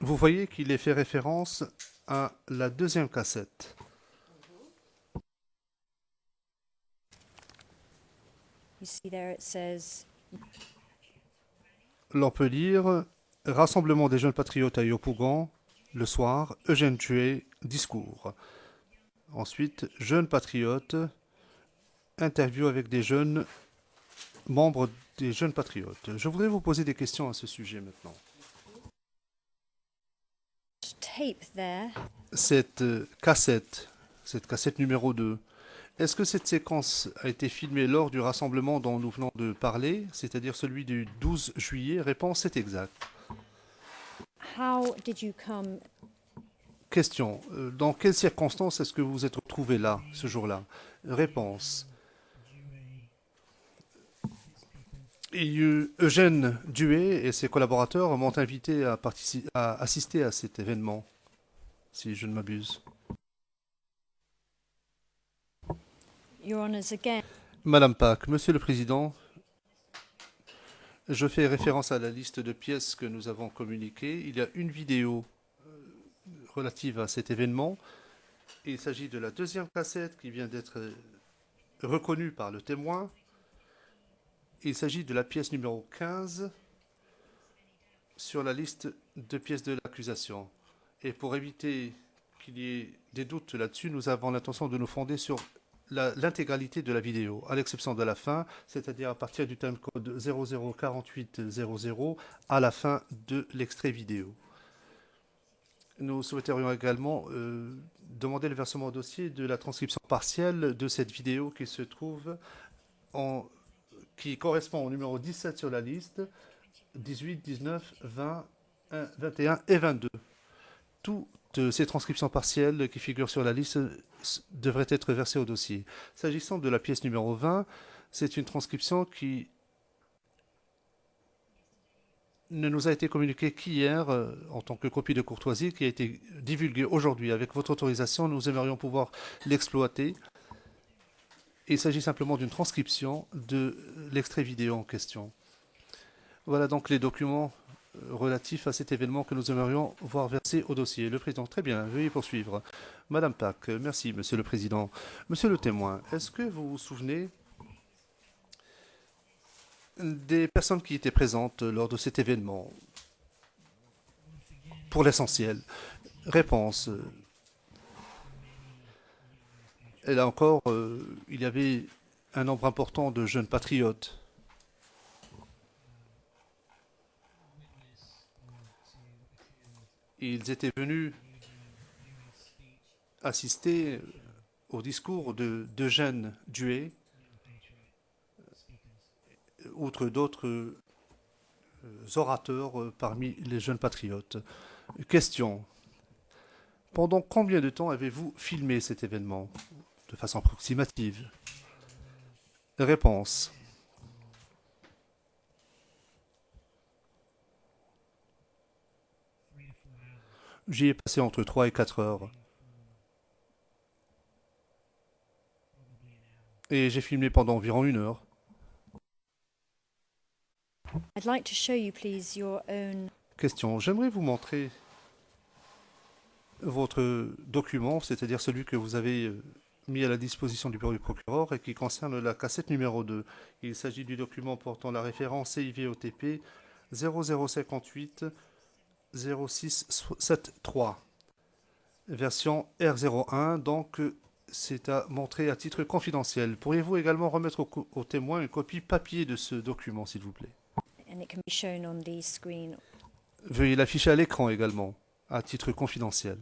Vous voyez qu'il est fait référence à la deuxième cassette. you see there it says L'on peut lire Rassemblement des jeunes patriotes à Yopougon, le soir, Eugène Tué, discours. Ensuite, jeunes patriotes, interview avec des jeunes membres des jeunes patriotes. Je voudrais vous poser des questions à ce sujet maintenant. tape there. Cette cassette numéro 2, est-ce que cette séquence a été filmée lors du rassemblement dont nous venons de parler, c'est-à-dire celui du 12 juillet? Réponse, c'est exact. How did you come? Question. Dans quelles circonstances est-ce que vous vous êtes retrouvé là, ce jour-là? Réponse. Eugène Duet et ses collaborateurs m'ont invité à assister à cet événement, si je ne m'abuse. Your Honours, again. Madame Pack, Monsieur le Président, je fais référence à la liste de pièces que nous avons communiquées. Il y a une vidéo relative à cet événement. Il s'agit de la deuxième cassette qui vient d'être reconnue par le témoin. Il s'agit de la pièce numéro 15 sur la liste de pièces de l'accusation. Et pour éviter qu'il y ait des doutes là-dessus, nous avons l'intention de nous fonder sur l'intégralité de la vidéo, à l'exception de la fin, c'est-à-dire à partir du timecode 004800 à la fin de l'extrait vidéo. Nous souhaiterions également demander le versement au dossier de la transcription partielle de cette vidéo qui se trouve qui correspond au numéro 17 sur la liste, 18, 19, 20, 21 et 22. Toutes ces transcriptions partielles qui figurent sur la liste devraient être versées au dossier. S'agissant de la pièce numéro 20, c'est une transcription qui ne nous a été communiquée qu'hier en tant que copie de courtoisie, qui a été divulguée aujourd'hui. Avec votre autorisation, nous aimerions pouvoir l'exploiter. Il s'agit simplement d'une transcription de l'extrait vidéo en question. Voilà donc les documents relatifs à cet événement que nous aimerions voir versés au dossier. Le Président, très bien, veuillez poursuivre. Madame Pack, merci, Monsieur le Président. Monsieur le témoin, est-ce que vous vous souvenez des personnes qui étaient présentes lors de cet événement? Pour l'essentiel. Réponse. Et là encore, il y avait un nombre important de jeunes patriotes. Ils étaient venus assister au discours d'Eugène Duet, outre d'autres orateurs parmi les jeunes patriotes. Question. Pendant combien de temps avez-vous filmé cet événement de façon approximative? Réponse. J'y ai passé entre 3 et 4 heures. Et j'ai filmé pendant environ 1 heure. I'd like to show you, please, your own. Question. J'aimerais vous montrer votre document, c'est-à-dire celui que vous avez mis à la disposition du bureau du procureur et qui concerne la cassette numéro 2. Il s'agit du document portant la référence CIVOTP 0058 0673, version R01, donc c'est à montrer à titre confidentiel. Pourriez-vous également remettre au témoin une copie papier de ce document, s'il vous plaît? And it can be shown on the screen. Veuillez l'afficher à l'écran également, à titre confidentiel.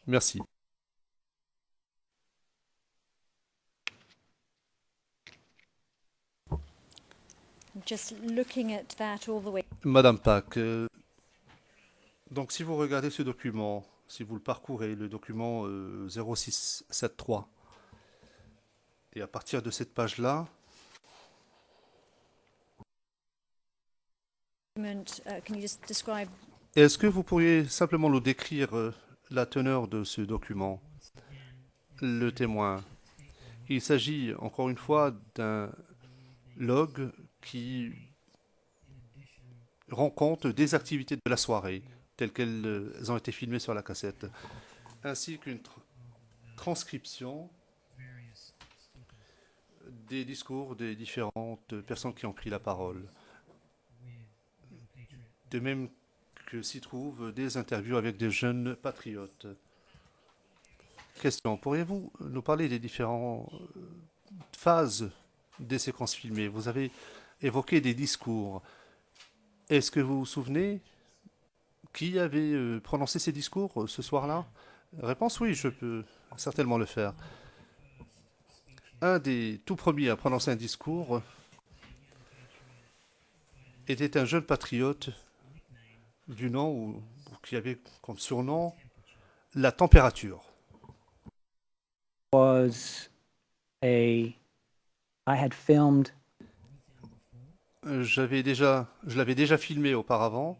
Merci. Just looking at that all the way. Madame Pack, donc si vous regardez ce document, si vous le parcourez, le document 0673, et à partir de cette page-là, Can you just describe? est-ce que vous pourriez simplement nous décrire la teneur de ce document? Le témoin. Il s'agit encore une fois d'un log qui rend compte des activités de la soirée, telles qu'elles ont été filmées sur la cassette, ainsi qu'une transcription des discours des différentes personnes qui ont pris la parole. De même que s'y trouvent des interviews avec des jeunes patriotes. Question, pourriez-vous nous parler des différentes phases des séquences filmées? Vous avez évoqué des discours. Est-ce que vous vous souvenez qui avait prononcé ces discours ce soir-là? Réponse oui, je peux certainement le faire. Un des tout premiers à prononcer un discours était un jeune patriote du nom ou qui avait comme surnom la température. I had filmed. Je l'avais déjà filmé auparavant.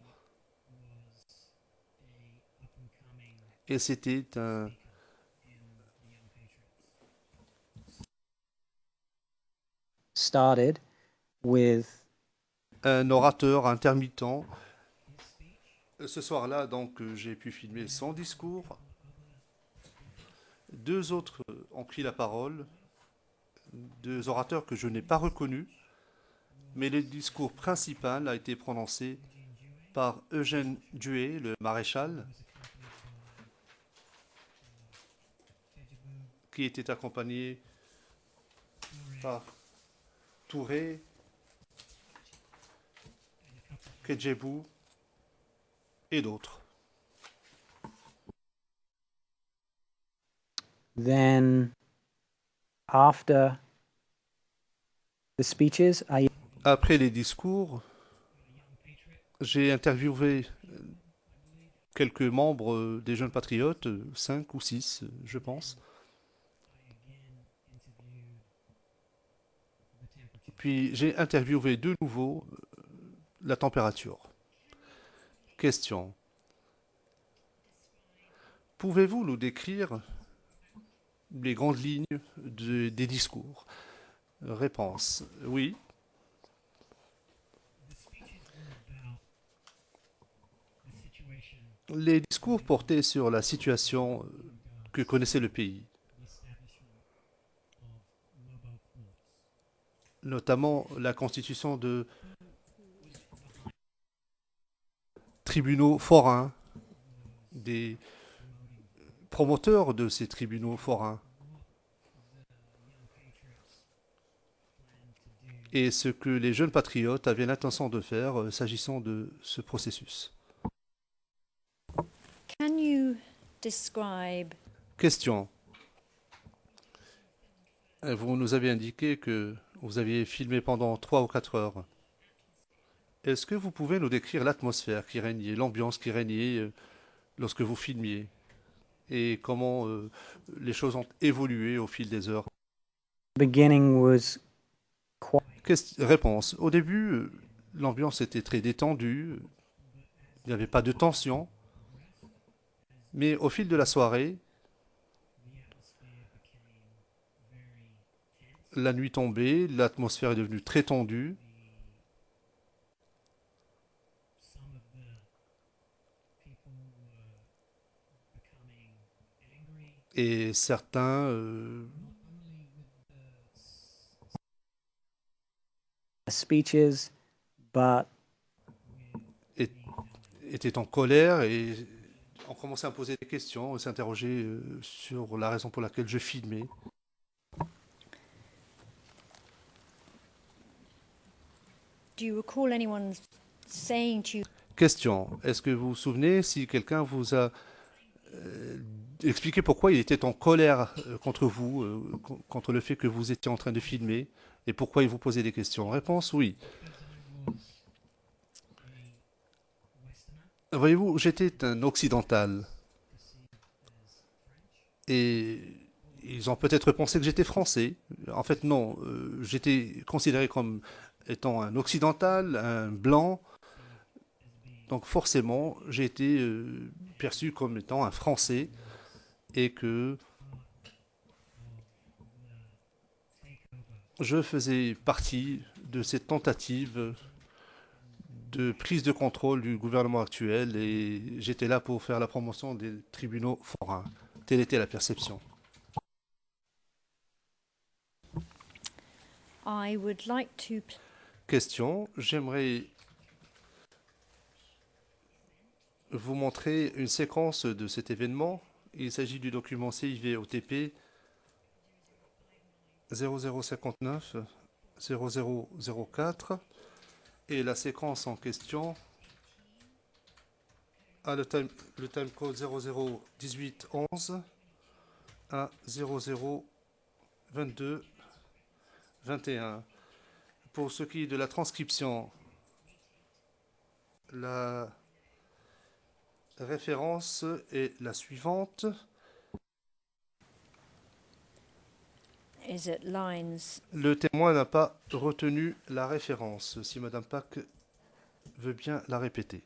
Et c'était Started with un orateur intermittent. Ce soir-là, donc, j'ai pu filmer son discours. Deux autres ont pris la parole, deux orateurs que je n'ai pas reconnus, mais le discours principal a été prononcé par Eugène Dué, le maréchal, qui était accompagné par Touré, Kedjebou et d'autres. then after the speeches, Après les discours, j'ai interviewé quelques membres des Jeunes Patriotes, 5 ou 6, je pense. Puis j'ai interviewé de nouveau la température. Question. Pouvez-vous nous décrire les grandes lignes des discours? Réponse. Oui. Les discours portaient sur la situation que connaissait le pays, notamment la constitution de tribunaux forains, des promoteurs de ces tribunaux forains, et ce que les jeunes patriotes avaient l'intention de faire s'agissant de ce processus. Can you describe? Question. Vous nous avez indiqué que vous aviez filmé pendant 3 ou 4 heures. Est-ce que vous pouvez nous décrire l'atmosphère qui régnait, l'ambiance qui régnait lorsque vous filmiez et comment les choses ont évolué au fil des heures? beginning was Réponse. Au début, l'ambiance était très détendue. Il n'y avait pas de tension. Mais au fil de la soirée, la nuit tombait, l'atmosphère est devenue très tendue. Et certains speeches, but étaient en colère et ont commencé à me poser des questions, s'interroger sur la raison pour laquelle je filmais. Do you recall anyone saying to you, Question. Est-ce que vous vous souvenez si quelqu'un vous a expliqué pourquoi il était en colère contre vous, contre le fait que vous étiez en train de filmer, et pourquoi il vous posait des questions? Réponse, oui. Voyez-vous, j'étais un occidental. Et ils ont peut-être pensé que j'étais français. En fait, non. J'étais considéré comme étant un occidental, un blanc. Donc forcément, j'ai été perçu comme étant un Français et que je faisais partie de cette tentative de prise de contrôle du gouvernement actuel et j'étais là pour faire la promotion des tribunaux forains. Telle était la perception. I would like to... Question, j'aimerais vous montrer une séquence de cet événement. Il s'agit du document CIV-OTP 0059 0004 et la séquence en question a le timecode 001811 à 002221. Pour ce qui est de la transcription, la référence est la suivante. Is it lines? Le témoin n'a pas retenu la référence. Si Madame Pack veut bien la répéter.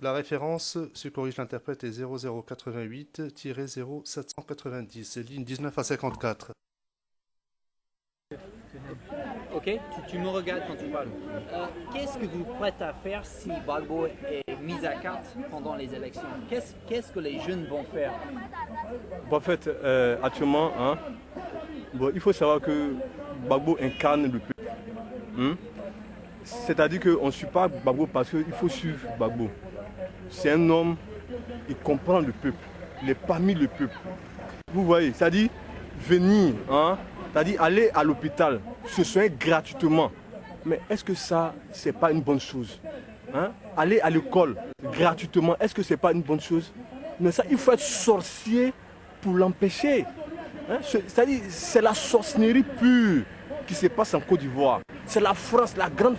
La référence, se corrige l'interprète, est 0088-0790, ligne 19 à 54. Ok, tu me regardes quand tu parles. Qu'est-ce que vous prêtez à faire si Gbagbo est mis à carte pendant les élections? Qu'est-ce que les jeunes vont faire? Bon, en fait, actuellement, hein, bon, il faut savoir que Gbagbo incarne le peuple. C'est-à-dire qu'on ne suit pas Gbagbo parce qu'il faut suivre Gbagbo. C'est un homme, il comprend le peuple, il est parmi le peuple. Vous voyez, c'est-à-dire venir, hein, c'est-à-dire aller à l'hôpital, se soigner gratuitement. Mais est-ce que ça, c'est pas une bonne chose, hein? Aller à l'école gratuitement, est-ce que c'est pas une bonne chose? Mais ça, il faut être sorcier pour l'empêcher. Hein? C'est-à-dire, c'est la sorcellerie pure qui se passe en Côte d'Ivoire. C'est la France, la grande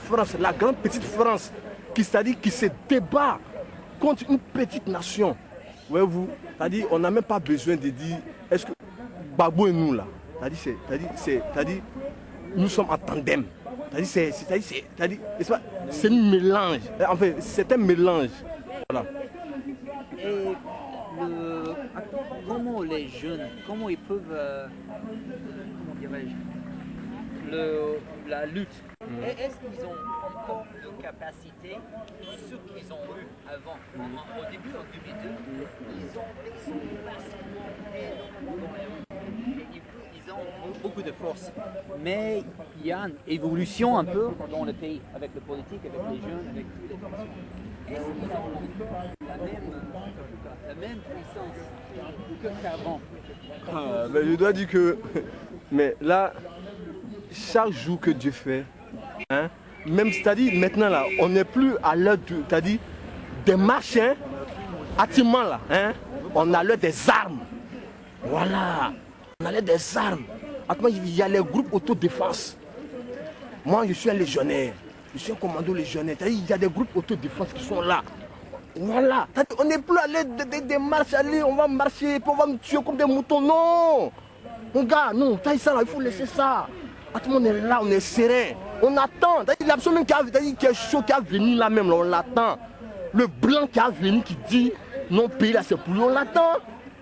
petite France, qui se débat contre une petite nation. Voyez-vous, c'est-à-dire, on n'a même pas besoin de dire, est-ce que Gbagbo et nous là, c'est-à-dire, nous sommes en tandem. C'est un mélange. Enfin, c'est un mélange. Voilà. Et comment les jeunes, comment ils peuvent, comment dirais-je, la lutte, est-ce qu'ils ont encore de capacité, ce qu'ils ont eu avant? Au début, en 2002, ils ont beaucoup de force. Mais il y a une évolution un peu dans le pays, avec le politique, avec les jeunes, avec tous les fonctions. Est-ce qu'ils ont encore la même puissance qu'avant? Ben, je dois dire que, mais là, chaque jour que Dieu fait, hein, même c'est-à-dire maintenant là, on n'est plus à l'heure c'est-à-dire des marches, hein, actuellement là, hein, on a l'heure des armes. Voilà, on a l'heure des armes. Actuellement, il y a les groupes autodéfense. Moi, je suis un légionnaire, je suis un commando légionnaire. C'est-à-dire, il y a des groupes autodéfense qui sont là. Voilà. On n'est plus allé des marches, allez, on va marcher, puis on va nous tuer comme des moutons. Non. Mon gars, non, ça, là, il faut laisser ça. Tout le monde est là, on est serein. On attend. Il y a absolument qui est chaud, qui a venu là même, là, on l'attend. Le blanc qui a venu, qui dit, non, pays là, c'est pour lui, on l'attend.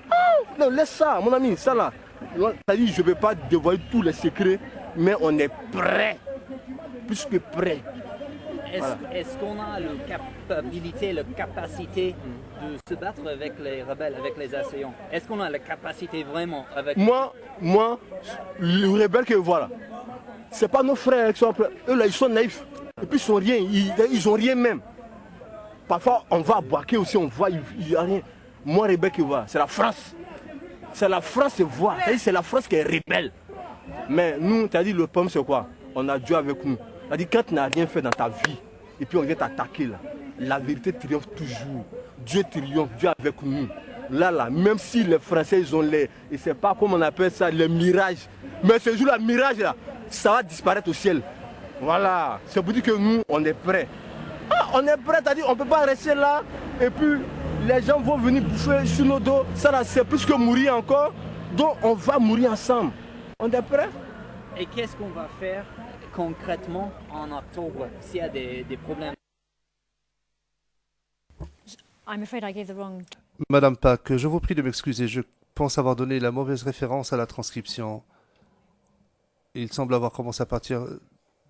Oh, non, laisse ça, mon ami, ça là. C'est-à-dire, je ne vais pas dévoiler tous les secrets, mais on est prêt. Plus que prêt. Est-ce qu'on a la capacité de se battre avec les rebelles, avec les assaillants? Est-ce qu'on a la capacité vraiment avec... Moi, les rebelles que voilà, c'est pas nos frères qui sont prêts. Eux là, ils sont naïfs. Et puis ils sont rien, ils ont rien même. Parfois, on va abraquer aussi, on voit, il n'y a rien. Moi, rebelle que voilà, c'est la France. C'est la France qui voit. C'est la France qui est rebelle. Mais nous, tu as dit, le problème c'est quoi? On a Dieu avec nous. C'est-à-dire, quand tu n'as rien fait dans ta vie, et puis on vient t'attaquer là, la vérité triomphe toujours. Dieu triomphe, Dieu avec nous. Là, même si les Français, ils ont les, et c'est pas comme on appelle ça, les mirages. Mais ce jour-là, mirage là, ça va disparaître au ciel. Voilà, c'est pour dire que nous, on est prêts. Ah, on est prêts, c'est-à-dire, on ne peut pas rester là, et puis les gens vont venir bouffer sur nos dos. Ça là, c'est plus que mourir encore. Donc on va mourir ensemble. On est prêts? Et qu'est-ce qu'on va faire concrètement en octobre s'il y a des problèmes? I'm afraid I gave the wrong... Madame Pack, je vous prie de m'excuser. Je pense avoir donné la mauvaise référence à la transcription. Il semble avoir commencé à partir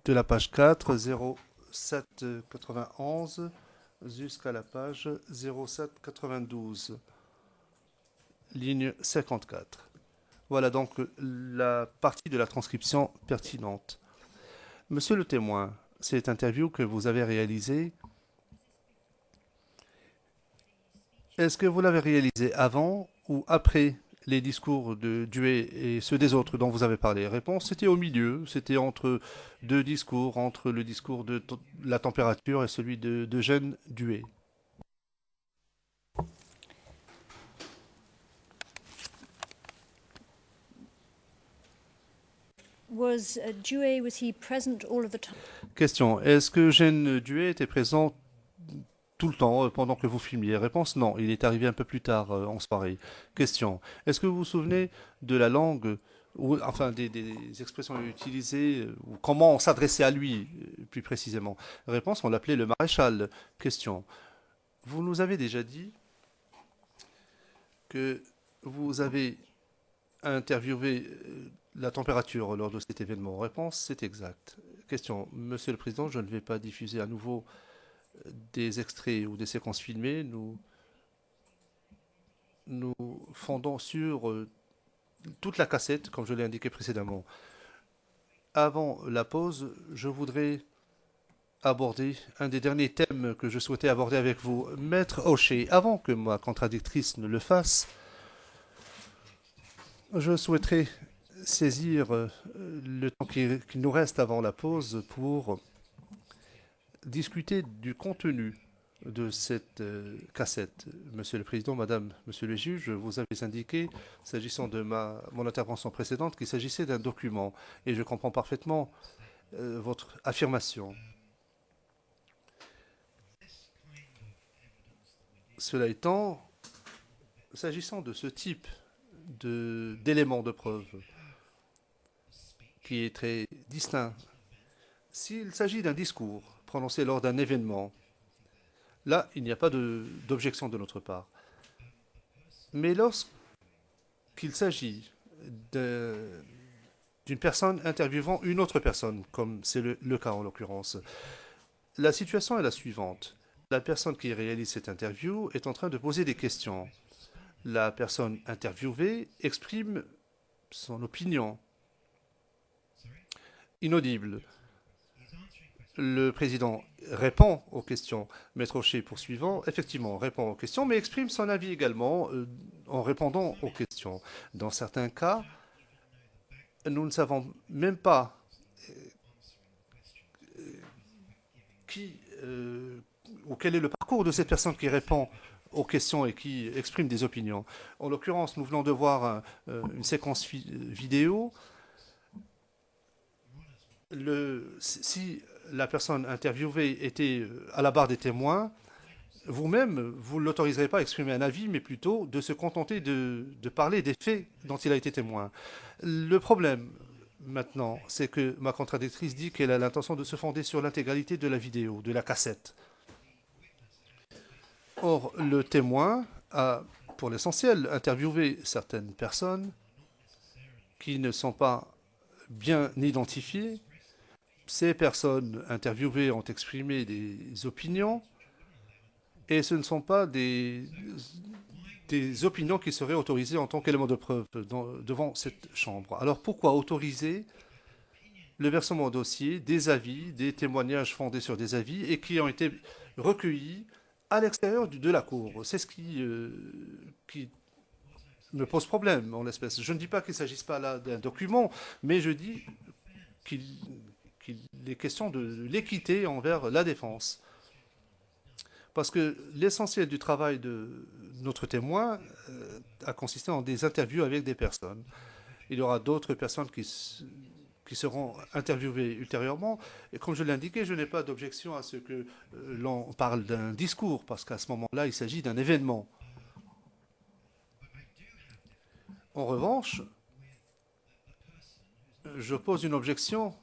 de la page 4, 0791, jusqu'à la page 0792, ligne 54. Voilà donc la partie de la transcription pertinente. Monsieur le témoin, cette interview que vous avez réalisée, est-ce que vous l'avez réalisée avant ou après les discours de Duet et ceux des autres dont vous avez parlé? Réponse, c'était au milieu, c'était entre deux discours, entre le discours de la température et celui de Eugène Duet. Was Dewey, was he present all of the time? Question, est-ce que Eugène Duet était présent tout le temps pendant que vous filmiez? Réponse, non, il est arrivé un peu plus tard en soirée. Question, est-ce que vous vous souvenez de la langue, ou enfin des expressions utilisées, ou comment on s'adressait à lui plus précisément? Réponse, on l'appelait le maréchal. Question, vous nous avez déjà dit que vous avez interviewé la température lors de cet événement. Réponse, c'est exact. Question, Monsieur le Président, je ne vais pas diffuser à nouveau des extraits ou des séquences filmées. Nous fondons sur toute la cassette, comme je l'ai indiqué précédemment. Avant la pause, je voudrais aborder un des derniers thèmes que je souhaitais aborder avec vous. Maître Hocher, avant que ma contradictrice ne le fasse, je souhaiterais saisir le temps qu'il nous reste avant la pause pour discuter du contenu de cette cassette. Monsieur le Président, Madame, Monsieur le Juge, vous avez indiqué, s'agissant de mon intervention précédente, qu'il s'agissait d'un document, et je comprends parfaitement votre affirmation. Cela étant, s'agissant de ce type d'éléments de preuve, qui est très distinct, s'il s'agit d'un discours prononcé lors d'un événement, là, il n'y a pas d'objection de notre part. Mais lorsqu'il s'agit d'une personne interviewant une autre personne, comme c'est le cas en l'occurrence, la situation est la suivante. La personne qui réalise cette interview est en train de poser des questions. La personne interviewée exprime son opinion. Inaudible. Le président répond aux questions. Maître Hocher, poursuivant, effectivement, répond aux questions, mais exprime son avis également en répondant aux questions. Dans certains cas, nous ne savons même pas ou quel est le parcours de cette personne qui répond aux questions et qui exprime des opinions. En l'occurrence, nous venons de voir une séquence vidéo. Si la personne interviewée était à la barre des témoins, vous-même, vous ne l'autoriserez pas à exprimer un avis, mais plutôt de se contenter de parler des faits dont il a été témoin. Le problème, maintenant, c'est que ma contradictrice dit qu'elle a l'intention de se fonder sur l'intégralité de la vidéo, de la cassette. Or, le témoin a, pour l'essentiel, interviewé certaines personnes qui ne sont pas bien identifiées. Ces personnes interviewées ont exprimé des opinions et ce ne sont pas des opinions qui seraient autorisées en tant qu'élément de preuve devant cette chambre. Alors pourquoi autoriser le versement au dossier des avis, des témoignages fondés sur des avis et qui ont été recueillis à l'extérieur de la Cour? C'est ce qui me pose problème en l'espèce. Je ne dis pas qu'il ne s'agisse pas là d'un document, mais je dis qu'il est question de l'équité envers la défense. Parce que l'essentiel du travail de notre témoin a consisté en des interviews avec des personnes. Il y aura d'autres personnes qui seront interviewées ultérieurement. Et comme je l'ai indiqué, je n'ai pas d'objection à ce que l'on parle d'un discours, parce qu'à ce moment-là, il s'agit d'un événement. En revanche, je pose une objection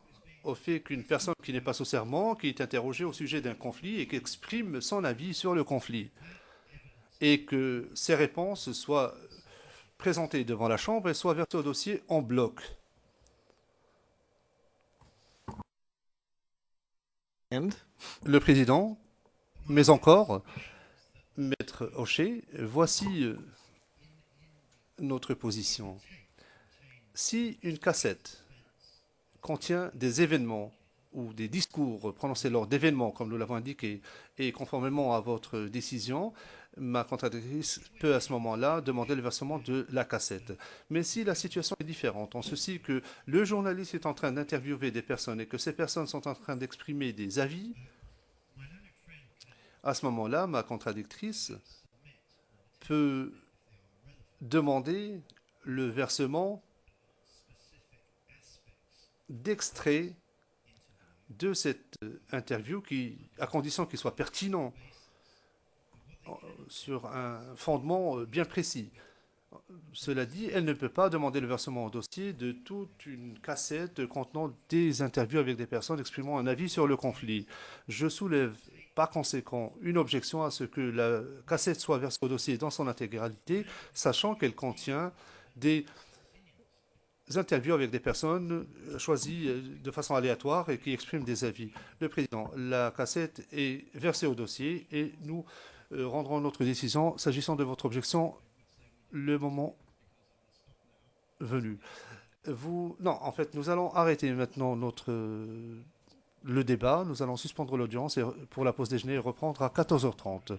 au fait qu'une personne qui n'est pas sous serment, qui est interrogée au sujet d'un conflit et qui exprime son avis sur le conflit, et que ses réponses soient présentées devant la Chambre et soient versées au dossier en bloc. Le président, mais encore, Maître Hocher, voici notre position. Si une cassette contient des événements ou des discours prononcés lors d'événements, comme nous l'avons indiqué, et conformément à votre décision, ma contradictrice peut à ce moment-là demander le versement de la cassette. Mais si la situation est différente, en ceci que le journaliste est en train d'interviewer des personnes et que ces personnes sont en train d'exprimer des avis, à ce moment-là, ma contradictrice peut demander le versement d'extraits de cette interview à condition qu'il soit pertinent sur un fondement bien précis. Cela dit, elle ne peut pas demander le versement au dossier de toute une cassette contenant des interviews avec des personnes exprimant un avis sur le conflit. Je soulève par conséquent une objection à ce que la cassette soit versée au dossier dans son intégralité, sachant qu'elle contient des interviews avec des personnes choisies de façon aléatoire et qui expriment des avis. Le président, la cassette est versée au dossier et nous rendrons notre décision s'agissant de votre objection le moment venu. Non, en fait, nous allons arrêter maintenant le débat. Nous allons suspendre l'audience pour la pause déjeuner et reprendre à 14h30.